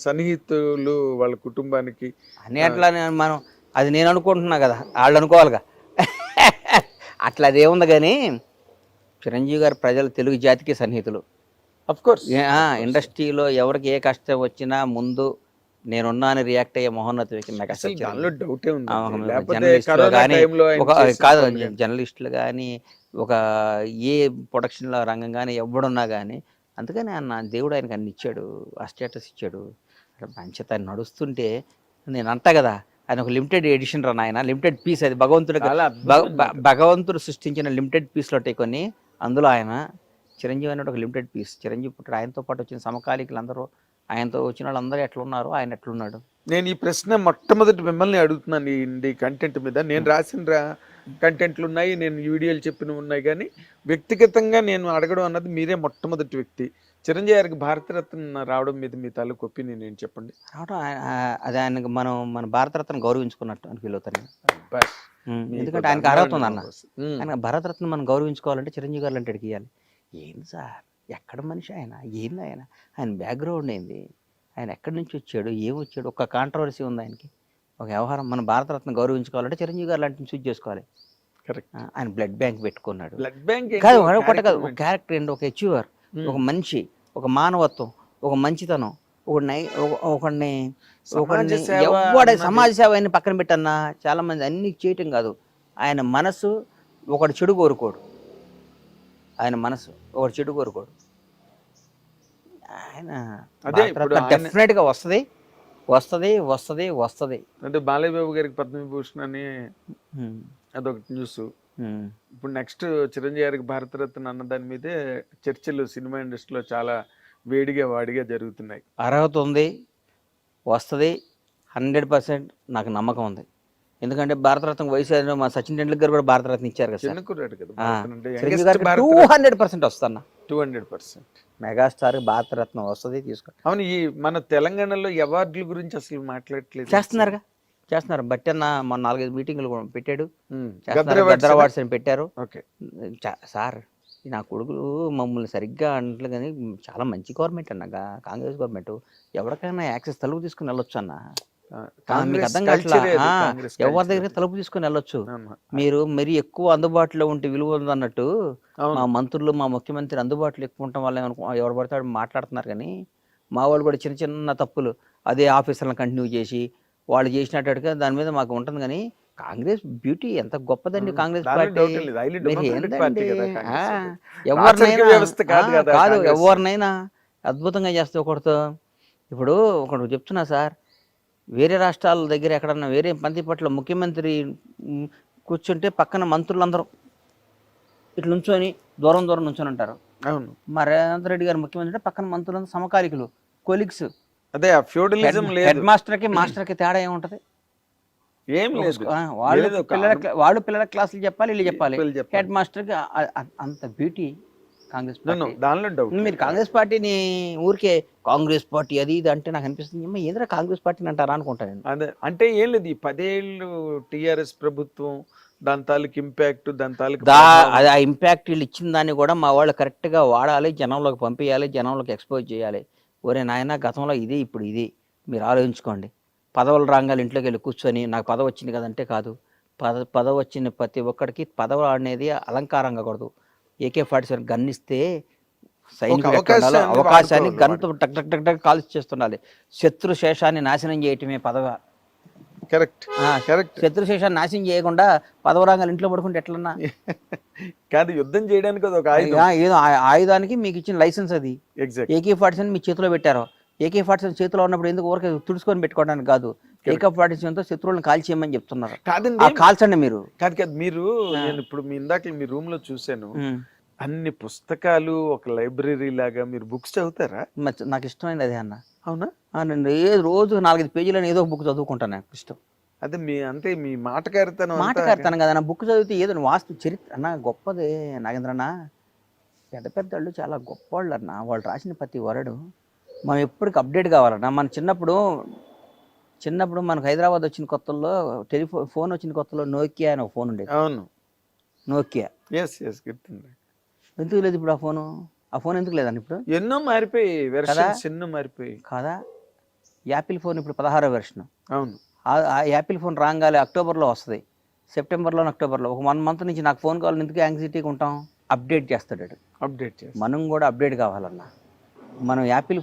సన్నిహితులు వాళ్ళ కుటుంబానికి అని. అట్లా మనం అది నేను అనుకుంటున్నా కదా, వాళ్ళు అనుకోవాలిగా. అట్లా అదేముంది కానీ చిరంజీవి గారు ప్రజలు తెలుగు జాతికి సన్నిహితులు. అఫ్ కోర్స్ ఇండస్ట్రీలో ఎవరికి ఏ కష్టం వచ్చినా ముందు నేనున్నాను రియాక్ట్ అయ్యే మహోన్నత వ్యక్తి మెగాస్టార్. కాదు, జర్నలిస్టులు కానీ ఒక ఏ ప్రొడక్షన్లో రంగం కానీ ఎవడున్నా కానీ, అందుకని దేవుడు ఆయనకు అన్ని ఇచ్చాడు, ఆ స్టేటస్ ఇచ్చాడు. మంచిత నడుస్తుంటే నేను అంటా కదా, ఆయన ఒక లిమిటెడ్ ఎడిషన్ రా నాయన, లిమిటెడ్ పీస్. అది భగవంతుడు సృష్టించిన లిమిటెడ్ పీస్లో ఉంటాయి కొన్ని, అందులో ఆయన చిరంజీవి అనేది ఒక లిమిటెడ్ పీస్. చిరంజీవి పుట్టాడు, ఆయనతో పాటు వచ్చిన సమకాలీకులు అందరూ, ఆయనతో వచ్చిన వాళ్ళందరూ ఎట్లున్నారు, ఆయన ఎట్లున్నాడు. నేను ఈ ప్రశ్న మొట్టమొదటి మిమ్మల్ని అడుగుతున్నాను. ఈ కంటెంట్ మీద నేను రాసిన కంటెంట్లు ఉన్నాయి, నేను వీడియోలు చెప్పినవి ఉన్నాయి, కానీ వ్యక్తిగతంగా నేను అడగడం అన్నది మీరే మొట్టమొదటి వ్యక్తి. చిరంజీవి గారికి భారతరత్న రావడం మీద మీ తాలూకు ఒపీనియన్ ఏంటి చెప్పండి. రావడం అది ఆయనకు మన భారతరత్న గౌరవించుకున్నట్టు అని ఫీల్ అవుతాను. ఎందుకంటే ఆయనకు అర్హత ఉంది అన్న. ఆయన భారతరత్న మనం గౌరవించుకోవాలంటే చిరంజీవి గారు అంటే ఇవ్వాలి. ఏంది సార్, ఎక్కడ మనిషి ఆయన, ఏంది ఆయన బ్యాక్గ్రౌండ్ ఏంది, ఆయన ఎక్కడి నుంచి వచ్చాడు, ఏమొచ్చాడు, ఒక కాంట్రవర్సీ ఉంది ఆయనకి, ఒక వ్యవహారం. మన భారతరత్న గౌరవించుకోవాలంటే చిరంజీవి గారు లాంటిని చూస్ చేసుకోవాలి. కరెక్ట్. ఆయన బ్లడ్ బ్యాంక్ పెట్టుకున్నాడు. బ్లడ్ బ్యాంక్ కాదు, ఒకటి కాదు, ఒక క్యారెక్టర్ అండి, ఒక అచీవర్, ఒక మనిషి, ఒక మానవత్వం, ఒక మంచితనం, ఒకడిని సమాజ సేవ అని పక్కన పెట్టన్నా. చాలా మంది అన్ని చేయటం కాదు, ఆయన మనసు ఒకటి చెడు కోరుకోడు, ఆయన మనసు ఒకటి చెడు కోరుకోడు. ఆయన డెఫినెట్ గా వస్తుంది. అంటే బాలయ్య బాబు గారికి పద్మవిభూషణ్ అని అదొకటి న్యూస్. ఇప్పుడు నెక్స్ట్ చిరంజీవి గారికి భారతరత్న అన్న దాని మీదే చర్చలు సినిమా ఇండస్ట్రీలో చాలా వాడిగా జరుగుతున్నాయి. అర్హత ఉంది, వస్తుంది 100%. నాకు నమ్మకం ఉంది. ఎందుకంటే భారతరత్న వయసు మా సచిన్ టెండూల్కర్ కూడా భారతరత్న ఇచ్చారు కదా, 200% వస్తున్నా. 200% మెగాస్టార్ భారతరత్న వస్తుంది, తీసుకో. అవును, ఈ మన తెలంగాణలో అవార్డుల గురించి అసలు మాట్లాడట్లేదు. చేస్తున్నారు బట్టి అన్న మన 4-5 మీటింగ్లు పెట్టాడు. గద్దర్ అవార్డ్స్ అని పెట్టారు. సార్, నా కొడుకులు మమ్మల్ని సరిగ్గా అంటలు, కానీ చాలా మంచి గవర్నమెంట్ అన్న కాంగ్రెస్ గవర్నమెంట్. ఎవరికైనా యాక్సెస్ తలుపు తీసుకుని వెళ్ళొచ్చు అన్న. మీకు అర్థం కావట్లా, ఎవరి దగ్గర తలుపు తీసుకుని వెళ్ళొచ్చు. మీరు మరి ఎక్కువ అందుబాటులో ఉంటే విలువ ఉంది అన్నట్టు, మా మంత్రులు, మా ముఖ్యమంత్రి అందుబాటులో ఎక్కువ ఉండటం వల్ల ఎవరు పడతాడు మాట్లాడుతున్నారు. కానీ మా వాళ్ళు కూడా చిన్న చిన్న తప్పులు అదే ఆఫీసర్లను కంటిన్యూ చేసి వాళ్ళు చేసినట్టుగా దాని మీద మాకు ఉంటుంది. కానీ కాంగ్రెస్ బ్యూటీ ఎంత గొప్పదండి, కాంగ్రెస్ పార్టీ. ఎవరినైనా అద్భుతంగా చేస్తే ఒకటితో. ఇప్పుడు ఒకటి చెప్తున్నా సార్, వేరే రాష్ట్రాల దగ్గర ఎక్కడన్నా వేరే పంతిపట్ల ముఖ్యమంత్రి కూర్చుంటే పక్కన మంత్రులందరూ ఇట్లా నుంచొని దూరం నుంచొని ఉంటారు. అవును, మా రేవంత్ రెడ్డి గారు ముఖ్యమంత్రి అంటే పక్కన మంత్రులందరూ సమకాలికులు కొలీగ్స్. అదే ఆ ఫ్యూడలిజం లేదు, హెడ్ మాస్టర్కి మాస్టర్కి తేడా ఏముంటుంది? ఏం లేదు. వాళ్ళు పిల్లల క్లాసులు చెప్పాలి, వీళ్ళు చెప్పాలి. వీళ్ళు చెప్పాలి. హెడ్ మాస్టర్కి అంత బ్యూటీ కాంగ్రెస్ పార్టీ. దానిలో డౌట్. మీరు కాంగ్రెస్ పార్టీని ఊరికే కాంగ్రెస్ పార్టీ అది ఇది అంటే నాకు అనిపిస్తుంది, ఏమో ఏదైనా కాంగ్రెస్ పార్టీని అంటారా అనుకుంటాను నేను. అదే అంటే ఏం లేదు, ఈ 10 ఏళ్ళు టిఆర్ఎస్ ప్రభుత్వం దాని తాలూకు ఇంపాక్ట్, దాని తాలూకు అది ఆ ఇంపాక్ట్ వీళ్ళు ఇచ్చిన దాన్ని కూడా మా వాళ్ళు కరెక్ట్గా వాడాలి, జనంలోకి పంపించాలి, జనంలోకి ఎక్స్పోజ్ చేయాలి. ఒరే నాయన గతంలో ఇది, ఇప్పుడు ఇది, మీరు ఆలోచించుకోండి. పదవులు రాగాలి ఇంట్లోకి వెళ్ళి కూర్చొని నాకు పదవి వచ్చింది కదంటే కాదు. పదవి వచ్చిన ప్రతి ఒక్కడికి పదవి అనేది అలంకారంగా కూడదు. AK-47 గన్నిస్తే సైనికులు అవకాశాన్ని గన్తో టక్ టక్ టక్ టక్ కాల్చి చేస్తుండాలి. శత్రు శేషాన్ని నాశనం చేయటమే పదవి. Correct correct. శత్రు శేషాన్ని నాశనం చేయకుండా పదవి రాగాలి ఇంట్లో పడుకుంటే ఎట్లన్నా కాదు, యుద్ధం చేయడానికి అది ఒక ఆయుధం. ఏదో ఆయుధానికి మీకు ఇచ్చిన లైసెన్స్ అది. ఎగ్జాక్ట్. AK-47 మీ చేతిలో పెట్టారు. AK-47 చేతిలో ఉన్నప్పుడు ఎందుకు ఊరికే తుడుచుకొని పెట్టుకోవడానికి కాదు. AK-47తో శత్రువులను కాల్చేయమని చెప్తున్నారు. కాదండి, కాల్చండి మీరు. కాదు మీరు, నేను ఇప్పుడు మీ ఇందాక మీ రూమ్ లో చూశాను, అన్ని పుస్తకాలు ఒక లైబ్రరీ లాగా. మీరు బుక్స్ చదువుతారా? నాకు ఇష్టమైంది అదే అన్న. అవునా? నేను రోజు 4-5 పేజీలను ఏదో ఒక బుక్ చదువుకుంటాను, నాకు ఇష్టం. అదే మీ అంటే మీ మాటకారితనం కదా. నా బుక్ చదివితే ఏదో వాస్తు చరిత్ర అన్న గొప్పదే నాగేంద్రన్న. పెద్ద పెద్దవాళ్ళు చాలా గొప్పవాళ్ళు అన్న. వాళ్ళు రాసిన ప్రతి వరడు మనం ఎప్పటికి అప్డేట్ కావాలన్నా. మన చిన్నప్పుడు మనకు హైదరాబాద్ వచ్చిన కొత్తల్లో ఫోన్ వచ్చిన కొత్తలో నోకియా అని ఒక ఫోన్ ఉండేది. అవును, నోకియా. గుర్తుంది. ఎందుకు లేదు ఇప్పుడు ఆ ఫోన్ ఎందుకు లేదండి ఇప్పుడు? ఎన్నో మారిపోయి, ఎన్నో మారిపోయి కదా. యాపిల్ ఫోన్ ఇప్పుడు 16వ వెర్షన్. అవును. ఆ యాపిల్ ఫోన్ రాగాలి అక్టోబర్లో వస్తుంది, సెప్టెంబర్లో అక్టోబర్లో. ఒక 1 మంత్ నుంచి నాకు ఫోన్ కావాలి, ఎందుకు యాంగ్జైటీగా ఉంటాం? అప్డేట్ చేస్తాడు. మనం కూడా అప్డేట్ కావాలన్నా. మనం యాపిల్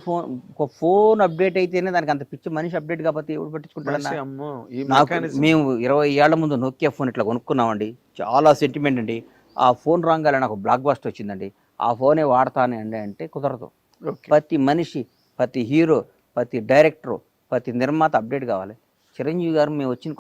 ఫోన్ అప్డేట్ అయితేనే దానికి అంత పిచ్చి. మనిషి అప్డేట్ కాకపోతే ఎవరు పట్టించుకుంటాడన్నా? మేము 20 ఏళ్ల ముందు నోకియా ఫోన్ ఇట్లా కొనుక్కున్నామండి. చాలా సెంటిమెంట్ అండి. ఆ ఫోన్ రాగానే నాకు బ్లాక్ బస్టర్ వచ్చిందండి, ఆ ఫోనే వాడతానండి అంటే కుదరదు. ప్రతి మనిషి, ప్రతి హీరో, ప్రతి డైరెక్టరు, ప్రతి నిర్మాత అప్డేట్ కావాలి. చిరంజీవి గారు మేము వచ్చిన